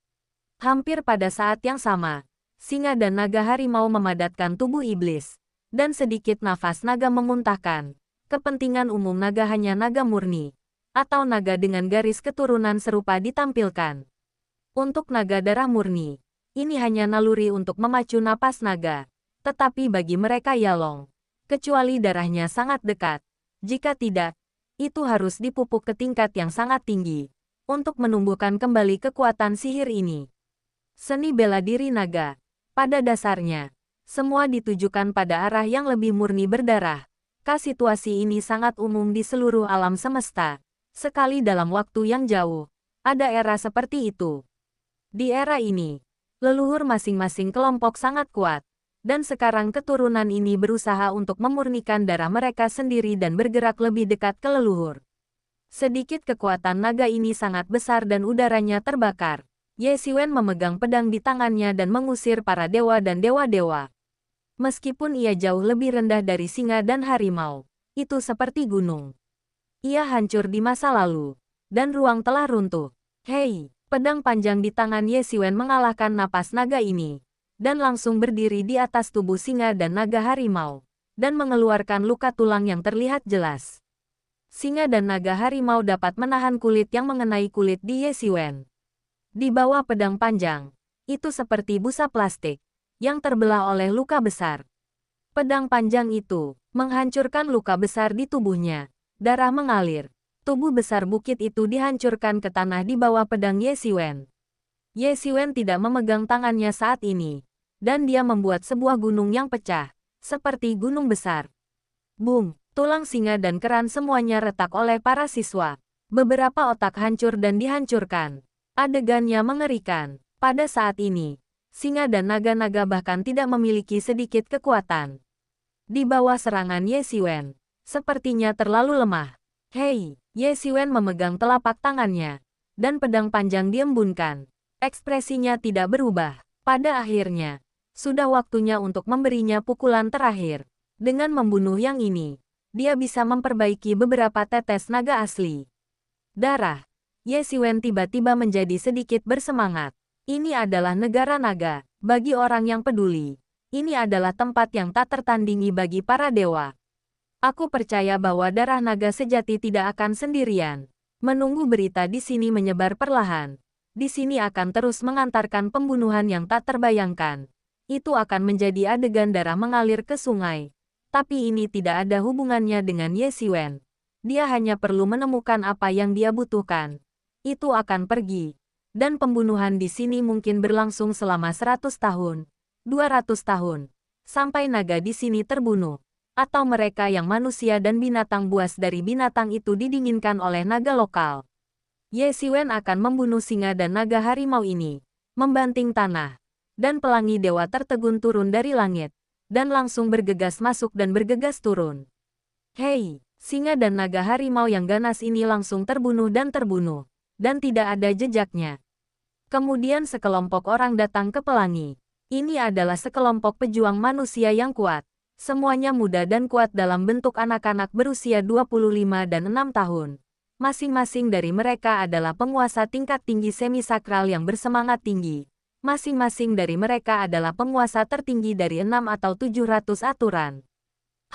Hampir pada saat yang sama, singa dan naga harimau memadatkan tubuh iblis. Dan sedikit nafas naga memuntahkan. Kepentingan umum naga hanya naga murni, atau naga dengan garis keturunan serupa ditampilkan. Untuk naga darah murni, ini hanya naluri untuk memacu napas naga. Tetapi bagi mereka Yalong, kecuali darahnya sangat dekat, jika tidak, itu harus dipupuk ke tingkat yang sangat tinggi, untuk menumbuhkan kembali kekuatan sihir ini. Seni bela diri naga, pada dasarnya, semua ditujukan pada arah yang lebih murni berdarah. Situasi ini sangat umum di seluruh alam semesta. Sekali dalam waktu yang jauh, ada era seperti itu. Di era ini, leluhur masing-masing kelompok sangat kuat, dan sekarang keturunan ini berusaha untuk memurnikan darah mereka sendiri dan bergerak lebih dekat ke leluhur. Sedikit kekuatan naga ini sangat besar dan udaranya terbakar. Ye Xiwen memegang pedang di tangannya dan mengusir para dewa dan dewa-dewa. Meskipun ia jauh lebih rendah dari singa dan harimau, itu seperti gunung. Ia hancur di masa lalu, dan ruang telah runtuh. Hei, pedang panjang di tangan Ye Xiwen mengalahkan napas naga ini, dan langsung berdiri di atas tubuh singa dan naga harimau, dan mengeluarkan luka tulang yang terlihat jelas. Singa dan naga harimau dapat menahan kulit yang mengenai kulit di Ye Xiwen. Di bawah pedang panjang, itu seperti busa plastik, yang terbelah oleh luka besar. Pedang panjang itu menghancurkan luka besar di tubuhnya. Darah mengalir. Tubuh besar bukit itu dihancurkan ke tanah di bawah pedang Ye Xiwen. Ye Xiwen tidak memegang tangannya saat ini, dan dia membuat sebuah gunung yang pecah, seperti gunung besar. Boom, tulang singa dan keran semuanya retak oleh para siswa. Beberapa otak hancur dan dihancurkan. Adegannya mengerikan. Pada saat ini, singa dan naga-naga bahkan tidak memiliki sedikit kekuatan. Di bawah serangan Ye Xiwen, sepertinya terlalu lemah. Hei, Ye Xiwen memegang telapak tangannya, dan pedang panjang diembunkan. Ekspresinya tidak berubah. Pada akhirnya, sudah waktunya untuk memberinya pukulan terakhir. Dengan membunuh yang ini, dia bisa memperbaiki beberapa tetes naga asli. Darah. Ye Xiwen tiba-tiba menjadi sedikit bersemangat. Ini adalah negara naga. Bagi orang yang peduli, ini adalah tempat yang tak tertandingi bagi para dewa. Aku percaya bahwa darah naga sejati tidak akan sendirian. Menunggu berita di sini menyebar perlahan. Di sini akan terus mengantarkan pembunuhan yang tak terbayangkan. Itu akan menjadi adegan darah mengalir ke sungai. Tapi ini tidak ada hubungannya dengan Ye Xiwen. Dia hanya perlu menemukan apa yang dia butuhkan. Itu akan pergi. Dan pembunuhan di sini mungkin berlangsung selama 100 tahun, 200 tahun, sampai naga di sini terbunuh. Atau mereka yang manusia dan binatang buas dari binatang itu didinginkan oleh naga lokal. Ye Xiwen akan membunuh singa dan naga harimau ini, membanting tanah, Dan pelangi dewa tertegun turun dari langit, dan langsung bergegas masuk dan bergegas turun. Hei, singa dan naga harimau yang ganas ini langsung terbunuh, dan tidak ada jejaknya. Kemudian sekelompok orang datang ke pelangi. Ini adalah sekelompok pejuang manusia yang kuat. Semuanya muda dan kuat dalam bentuk anak-anak berusia 25 dan 6 tahun. Masing-masing dari mereka adalah penguasa tingkat tinggi semi-sakral yang bersemangat tinggi. Masing-masing dari mereka adalah penguasa tertinggi dari 6 atau 700 aturan.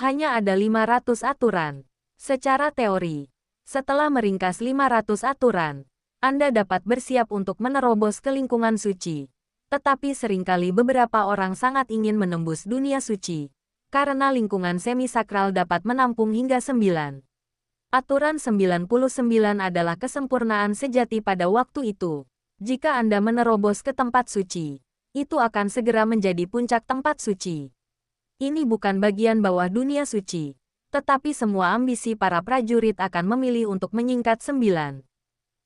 Hanya ada 500 aturan. Secara teori, setelah meringkas 500 aturan, Anda dapat bersiap untuk menerobos ke lingkungan suci. Tetapi seringkali beberapa orang sangat ingin menembus dunia suci, karena lingkungan semi-sakral dapat menampung hingga 9. Aturan 99 adalah kesempurnaan sejati pada waktu itu. Jika Anda menerobos ke tempat suci, itu akan segera menjadi puncak tempat suci. Ini bukan bagian bawah dunia suci, tetapi semua ambisi para prajurit akan memilih untuk menyingkat 9.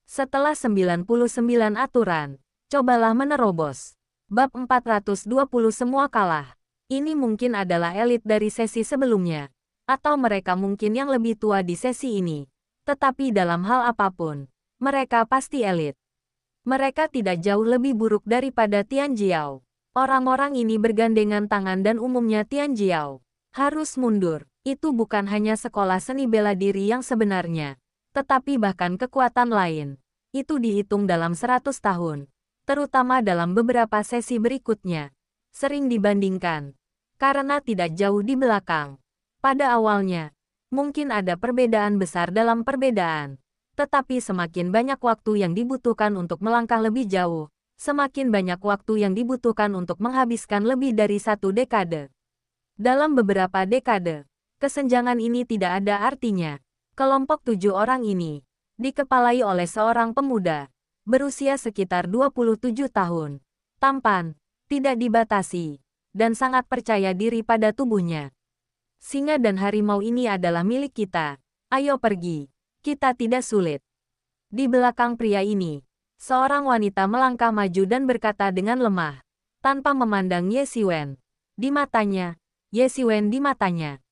Setelah 99 aturan, cobalah menerobos. Bab 420 semua kalah. Ini mungkin adalah elit dari sesi sebelumnya, atau mereka mungkin yang lebih tua di sesi ini. Tetapi dalam hal apapun, mereka pasti elit. Mereka tidak jauh lebih buruk daripada Tian Jiao. Orang-orang ini bergandengan tangan dan umumnya Tian Jiao harus mundur. Itu bukan hanya sekolah seni bela diri yang sebenarnya, tetapi bahkan kekuatan lain. Itu dihitung dalam 100 tahun, terutama dalam beberapa sesi berikutnya. Sering dibandingkan, karena tidak jauh di belakang. Pada awalnya, mungkin ada perbedaan besar dalam perbedaan. Tetapi semakin banyak waktu yang dibutuhkan untuk melangkah lebih jauh, semakin banyak waktu yang dibutuhkan untuk menghabiskan lebih dari 1 dekade. Dalam beberapa dekade, kesenjangan ini tidak ada artinya. Kelompok 7 orang ini dikepalai oleh seorang pemuda berusia sekitar 27 tahun, tampan, tidak dibatasi, dan sangat percaya diri pada tubuhnya. Singa dan harimau ini adalah milik kita. Ayo pergi. Kita tidak sulit. Di belakang pria ini, seorang wanita melangkah maju dan berkata dengan lemah, tanpa memandang Ye Xiwen. Di matanya, Ye Xiwen di matanya.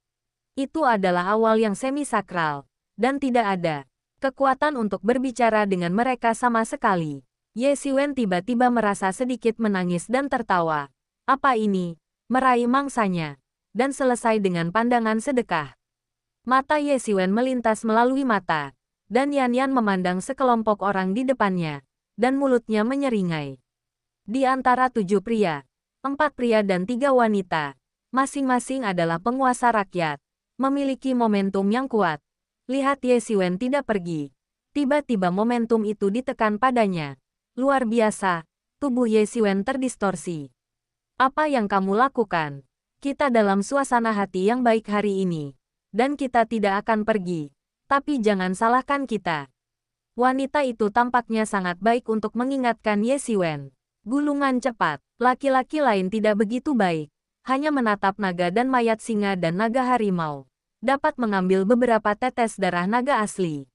Itu adalah awal yang semi-sakral, dan tidak ada kekuatan untuk berbicara dengan mereka sama sekali. Ye Xiwen tiba-tiba merasa sedikit menangis dan tertawa. Apa ini? Meraih mangsanya. Dan selesai dengan pandangan sedekah. Mata Ye Xiwen melintas melalui mata, dan Yan Yan memandang sekelompok orang di depannya, dan mulutnya menyeringai. Di antara 7 pria, 4 pria dan 3 wanita, masing-masing adalah penguasa rakyat, memiliki momentum yang kuat. Lihat Ye Xiwen tidak pergi. Tiba-tiba momentum itu ditekan padanya. Luar biasa, tubuh Ye Xiwen terdistorsi. Apa yang kamu lakukan? Kita dalam suasana hati yang baik hari ini. Dan kita tidak akan pergi. Tapi jangan salahkan kita. Wanita itu tampaknya sangat baik untuk mengingatkan Ye Xiwen. Gulungan cepat. Laki-laki lain tidak begitu baik. Hanya menatap naga dan mayat singa dan naga harimau. Dapat mengambil beberapa tetes darah naga asli.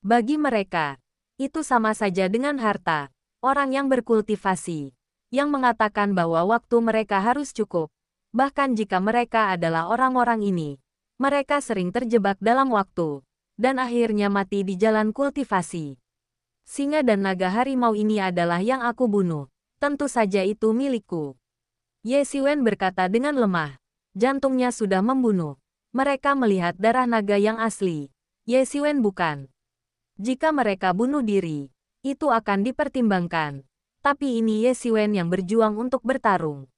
Bagi mereka, itu sama saja dengan harta. Orang yang berkultivasi. Yang mengatakan bahwa waktu mereka harus cukup. Bahkan jika mereka adalah orang-orang ini. Mereka sering terjebak dalam waktu, dan akhirnya mati di jalan kultivasi. Singa dan naga harimau ini adalah yang aku bunuh. Tentu saja itu milikku. Ye Xiwen berkata dengan lemah. Jantungnya sudah membunuh. Mereka melihat darah naga yang asli. Ye Xiwen bukan. Jika mereka bunuh diri, itu akan dipertimbangkan. Tapi ini Ye Xiwen yang berjuang untuk bertarung.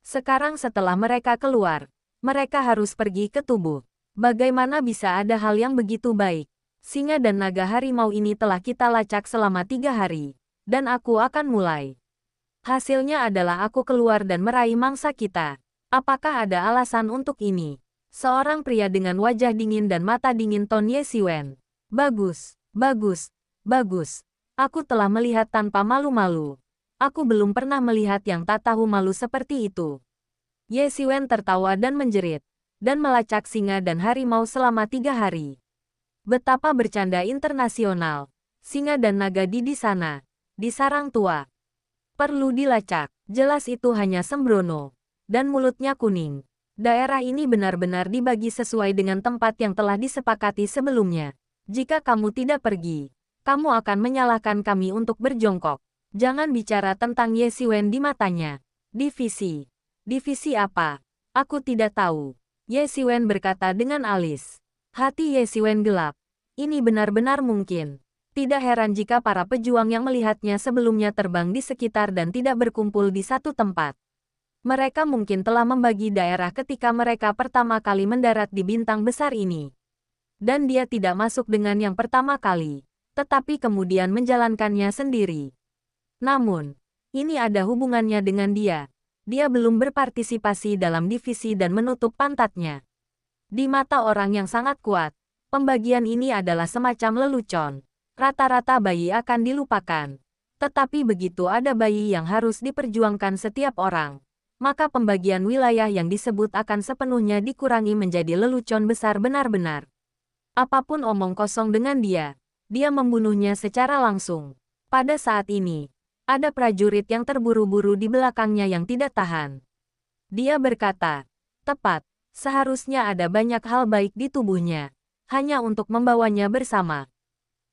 Sekarang setelah mereka keluar, mereka harus pergi ke tubuh. Bagaimana bisa ada hal yang begitu baik? Singa dan naga harimau ini telah kita lacak selama 3 hari. Dan aku akan mulai. Hasilnya adalah aku keluar dan meraih mangsa kita. Apakah ada alasan untuk ini? Seorang pria dengan wajah dingin dan mata dingin Ton Ye Xiwen. Bagus, bagus, bagus. Aku telah melihat tanpa malu-malu. Aku belum pernah melihat yang tak tahu malu seperti itu. Ye Xiwen tertawa dan menjerit, dan melacak singa dan harimau selama 3 hari. Betapa bercanda internasional. Singa dan naga di sana, di sarang tua. Perlu dilacak. Jelas itu hanya sembrono. Dan mulutnya kuning. Daerah ini benar-benar dibagi sesuai dengan tempat yang telah disepakati sebelumnya. Jika kamu tidak pergi, kamu akan menyalahkan kami untuk berjongkok. Jangan bicara tentang Ye Xiwen di matanya. Divisi. Divisi apa? Aku tidak tahu. Ye Xiwen berkata dengan alis. Hati Ye Xiwen gelap. Ini benar-benar mungkin. Tidak heran jika para pejuang yang melihatnya sebelumnya terbang di sekitar dan tidak berkumpul di satu tempat. Mereka mungkin telah membagi daerah ketika mereka pertama kali mendarat di bintang besar ini. Dan dia tidak masuk dengan yang pertama kali, tetapi kemudian menjalankannya sendiri. Namun, ini ada hubungannya dengan dia. Dia belum berpartisipasi dalam divisi dan menutup pantatnya. Di mata orang yang sangat kuat, pembagian ini adalah semacam lelucon. Rata-rata bayi akan dilupakan. Tetapi begitu ada bayi yang harus diperjuangkan setiap orang, maka pembagian wilayah yang disebut akan sepenuhnya dikurangi menjadi lelucon besar benar-benar. Apapun omong kosong dengan dia membunuhnya secara langsung. Pada saat ini, ada prajurit yang terburu-buru di belakangnya yang tidak tahan. Dia berkata, tepat, seharusnya ada banyak hal baik di tubuhnya, hanya untuk membawanya bersama.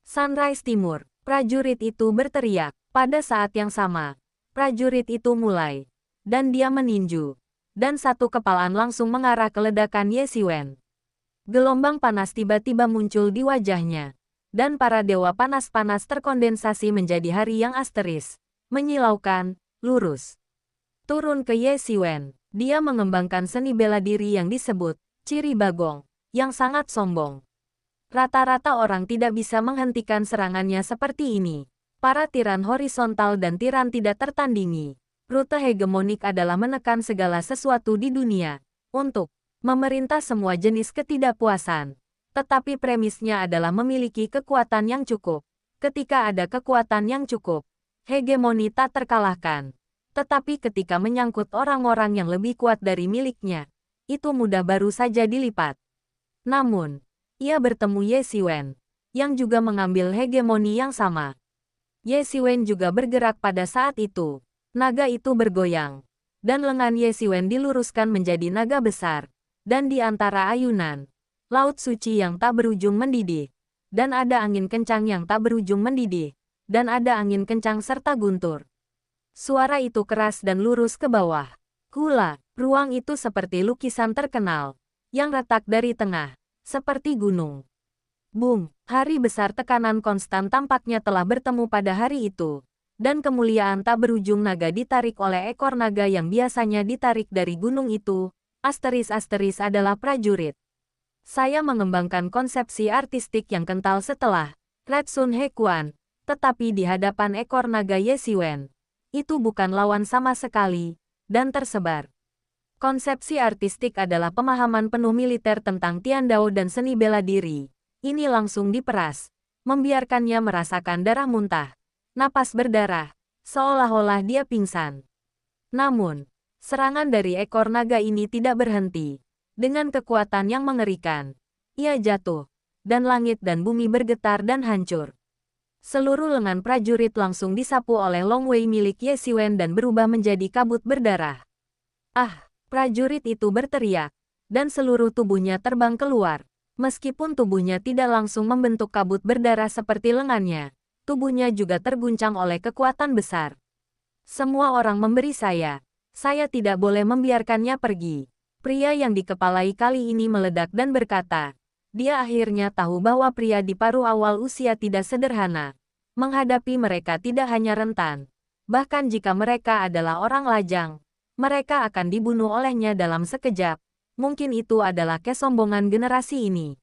Sunrise Timur, prajurit itu berteriak. Pada saat yang sama, prajurit itu mulai. Dan dia meninju. Dan satu kepalan langsung mengarah ke ledakan Ye Xiwen. Gelombang panas tiba-tiba muncul di wajahnya. Dan para dewa panas-panas terkondensasi menjadi hari yang asteris. Menyilaukan, lurus. Turun ke Ye Xiwen. Dia mengembangkan seni bela diri yang disebut ciri bagong, yang sangat sombong. Rata-rata orang tidak bisa menghentikan serangannya seperti ini. Para tiran horizontal dan tiran tidak tertandingi. Rute hegemonik adalah menekan segala sesuatu di dunia untuk memerintah semua jenis ketidakpuasan. Tetapi premisnya adalah memiliki kekuatan yang cukup. Ketika ada kekuatan yang cukup, hegemoni tak terkalahkan. Tetapi ketika menyangkut orang-orang yang lebih kuat dari miliknya, itu mudah baru saja dilipat. Namun, ia bertemu Ye Xiwen, yang juga mengambil hegemoni yang sama. Ye Xiwen juga bergerak pada saat itu. Naga itu bergoyang, dan lengan Ye Xiwen diluruskan menjadi naga besar, dan di antara ayunan, laut suci yang tak berujung mendidih, dan ada angin kencang yang tak berujung mendidih, dan ada angin kencang serta guntur. Suara itu keras dan lurus ke bawah. Kula, ruang itu seperti lukisan terkenal, yang retak dari tengah, seperti gunung. Boom, hari besar tekanan konstan tampaknya telah bertemu pada hari itu. Dan kemuliaan tak berujung naga ditarik oleh ekor naga yang biasanya ditarik dari gunung itu. Asteris-asteris adalah prajurit. Saya mengembangkan konsepsi artistik yang kental setelah Red Sun Hekuan, tetapi di hadapan ekor naga Ye Xiwen, itu bukan lawan sama sekali, dan tersebar. Konsepsi artistik adalah pemahaman penuh militer tentang Tiandao dan seni bela diri. Ini langsung diperas, membiarkannya merasakan darah muntah, napas berdarah, seolah-olah dia pingsan. Namun, serangan dari ekor naga ini tidak berhenti. Dengan kekuatan yang mengerikan, ia jatuh, dan langit dan bumi bergetar dan hancur. Seluruh lengan prajurit langsung disapu oleh Long Wei milik Ye Xiwen dan berubah menjadi kabut berdarah. Ah, prajurit itu berteriak, dan seluruh tubuhnya terbang keluar. Meskipun tubuhnya tidak langsung membentuk kabut berdarah seperti lengannya, tubuhnya juga terguncang oleh kekuatan besar. Semua orang memberi saya tidak boleh membiarkannya pergi. Pria yang dikepalai kali ini meledak dan berkata, dia akhirnya tahu bahwa pria di paruh awal usia tidak sederhana. Menghadapi mereka tidak hanya rentan. Bahkan jika mereka adalah orang lajang, mereka akan dibunuh olehnya dalam sekejap. Mungkin itu adalah kesombongan generasi ini.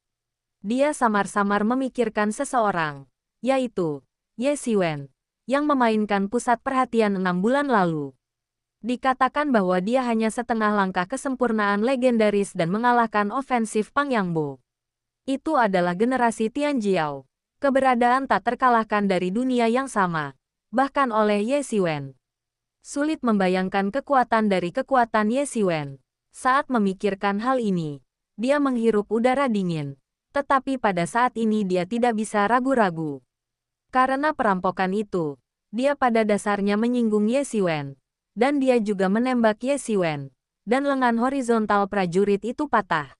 Dia samar-samar memikirkan seseorang, yaitu Ye Xiwen, yang memainkan pusat perhatian 6 bulan lalu. Dikatakan bahwa dia hanya setengah langkah kesempurnaan legendaris dan mengalahkan ofensif Pang Yangbo. Itu adalah generasi Tianjiao. Keberadaan tak terkalahkan dari dunia yang sama, bahkan oleh Ye Xiwen. Sulit membayangkan kekuatan dari kekuatan Ye Xiwen. Saat memikirkan hal ini, dia menghirup udara dingin. Tetapi pada saat ini dia tidak bisa ragu-ragu. Karena perampokan itu, dia pada dasarnya menyinggung Ye Xiwen. dan dia juga menembak Ye Xiwen. Dan lengan horizontal prajurit itu patah.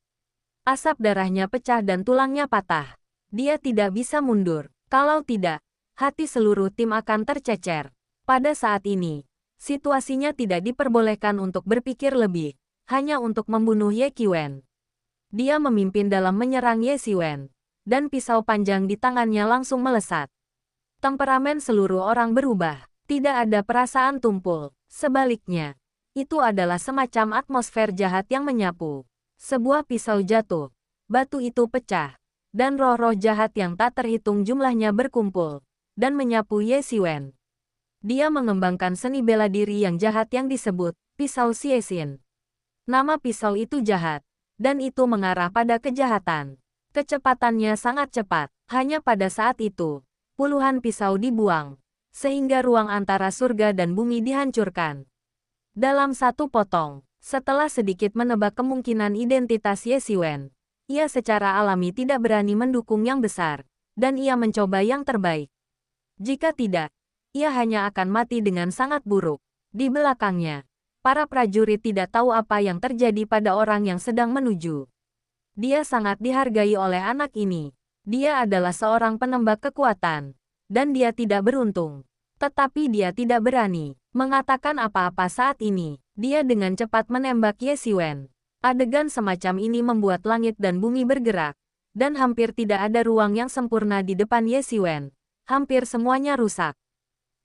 Asap darahnya pecah dan tulangnya patah. Dia tidak bisa mundur. Kalau tidak, hati seluruh tim akan tercecer. Pada saat ini, situasinya tidak diperbolehkan untuk berpikir lebih, hanya untuk membunuh Ye Qiwen. Dia memimpin dalam menyerang Ye Xiwen, dan pisau panjang di tangannya langsung melesat. Temperamen seluruh orang berubah. Tidak ada perasaan tumpul. Sebaliknya, itu adalah semacam atmosfer jahat yang menyapu. Sebuah pisau jatuh, batu itu pecah, dan roh-roh jahat yang tak terhitung jumlahnya berkumpul, dan menyapu Ye Xiwen. Dia mengembangkan seni bela diri yang jahat yang disebut pisau Xiexin. Nama pisau itu jahat, dan itu mengarah pada kejahatan. Kecepatannya sangat cepat. Hanya pada saat itu, puluhan pisau dibuang, sehingga ruang antara surga dan bumi dihancurkan. Dalam satu potong, setelah sedikit menebak kemungkinan identitas Ye Xiwen, ia secara alami tidak berani mendukung yang besar, dan ia mencoba yang terbaik. Jika tidak, ia hanya akan mati dengan sangat buruk. Di belakangnya, para prajurit tidak tahu apa yang terjadi pada orang yang sedang menuju. Dia sangat dihargai oleh anak ini. Dia adalah seorang penembak kekuatan, dan dia tidak beruntung. Tetapi dia tidak berani mengatakan apa-apa saat ini. Dia dengan cepat menembak Ye Xiwen. Adegan semacam ini membuat langit dan bumi bergerak, dan hampir tidak ada ruang yang sempurna di depan Ye Xiwen. Hampir semuanya rusak.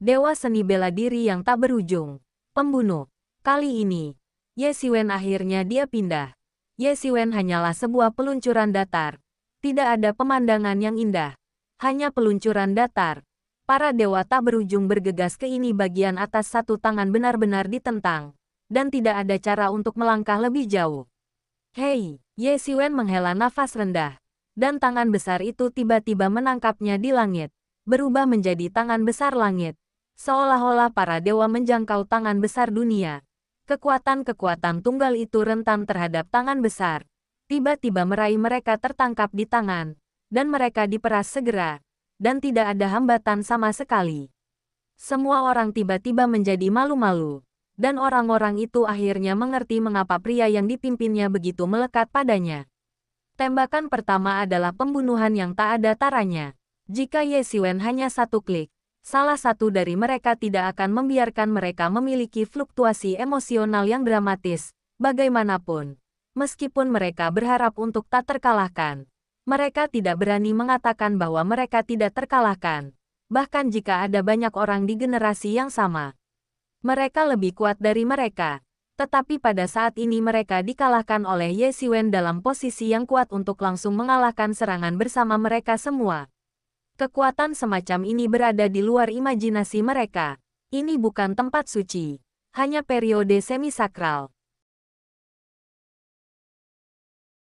Dewa seni bela diri yang tak berujung. Pembunuh. Kali ini, Ye Xiwen akhirnya dia pindah. Ye Xiwen hanyalah sebuah peluncuran datar. Tidak ada pemandangan yang indah. Hanya peluncuran datar. Para dewa tak berujung bergegas ke ini bagian atas satu tangan benar-benar ditentang. Dan tidak ada cara untuk melangkah lebih jauh. Hei, Ye Xiwen menghela nafas rendah. Dan tangan besar itu tiba-tiba menangkapnya di langit. Berubah menjadi tangan besar langit. Seolah-olah para dewa menjangkau tangan besar dunia. Kekuatan-kekuatan tunggal itu rentan terhadap tangan besar. Tiba-tiba meraih mereka tertangkap di tangan. Dan mereka diperas segera. Dan tidak ada hambatan sama sekali. Semua orang tiba-tiba menjadi malu-malu. Dan orang-orang itu akhirnya mengerti mengapa pria yang dipimpinnya begitu melekat padanya. Tembakan pertama adalah pembunuhan yang tak ada taranya. Jika Ye Xiwen hanya satu klik, salah satu dari mereka tidak akan membiarkan mereka memiliki fluktuasi emosional yang dramatis, bagaimanapun. Meskipun mereka berharap untuk tak terkalahkan, mereka tidak berani mengatakan bahwa mereka tidak terkalahkan. Bahkan jika ada banyak orang di generasi yang sama, mereka lebih kuat dari mereka. Tetapi pada saat ini mereka dikalahkan oleh Ye Xiwen dalam posisi yang kuat untuk langsung mengalahkan serangan bersama mereka semua. Kekuatan semacam ini berada di luar imajinasi mereka. Ini bukan tempat suci, hanya periode semi-sakral.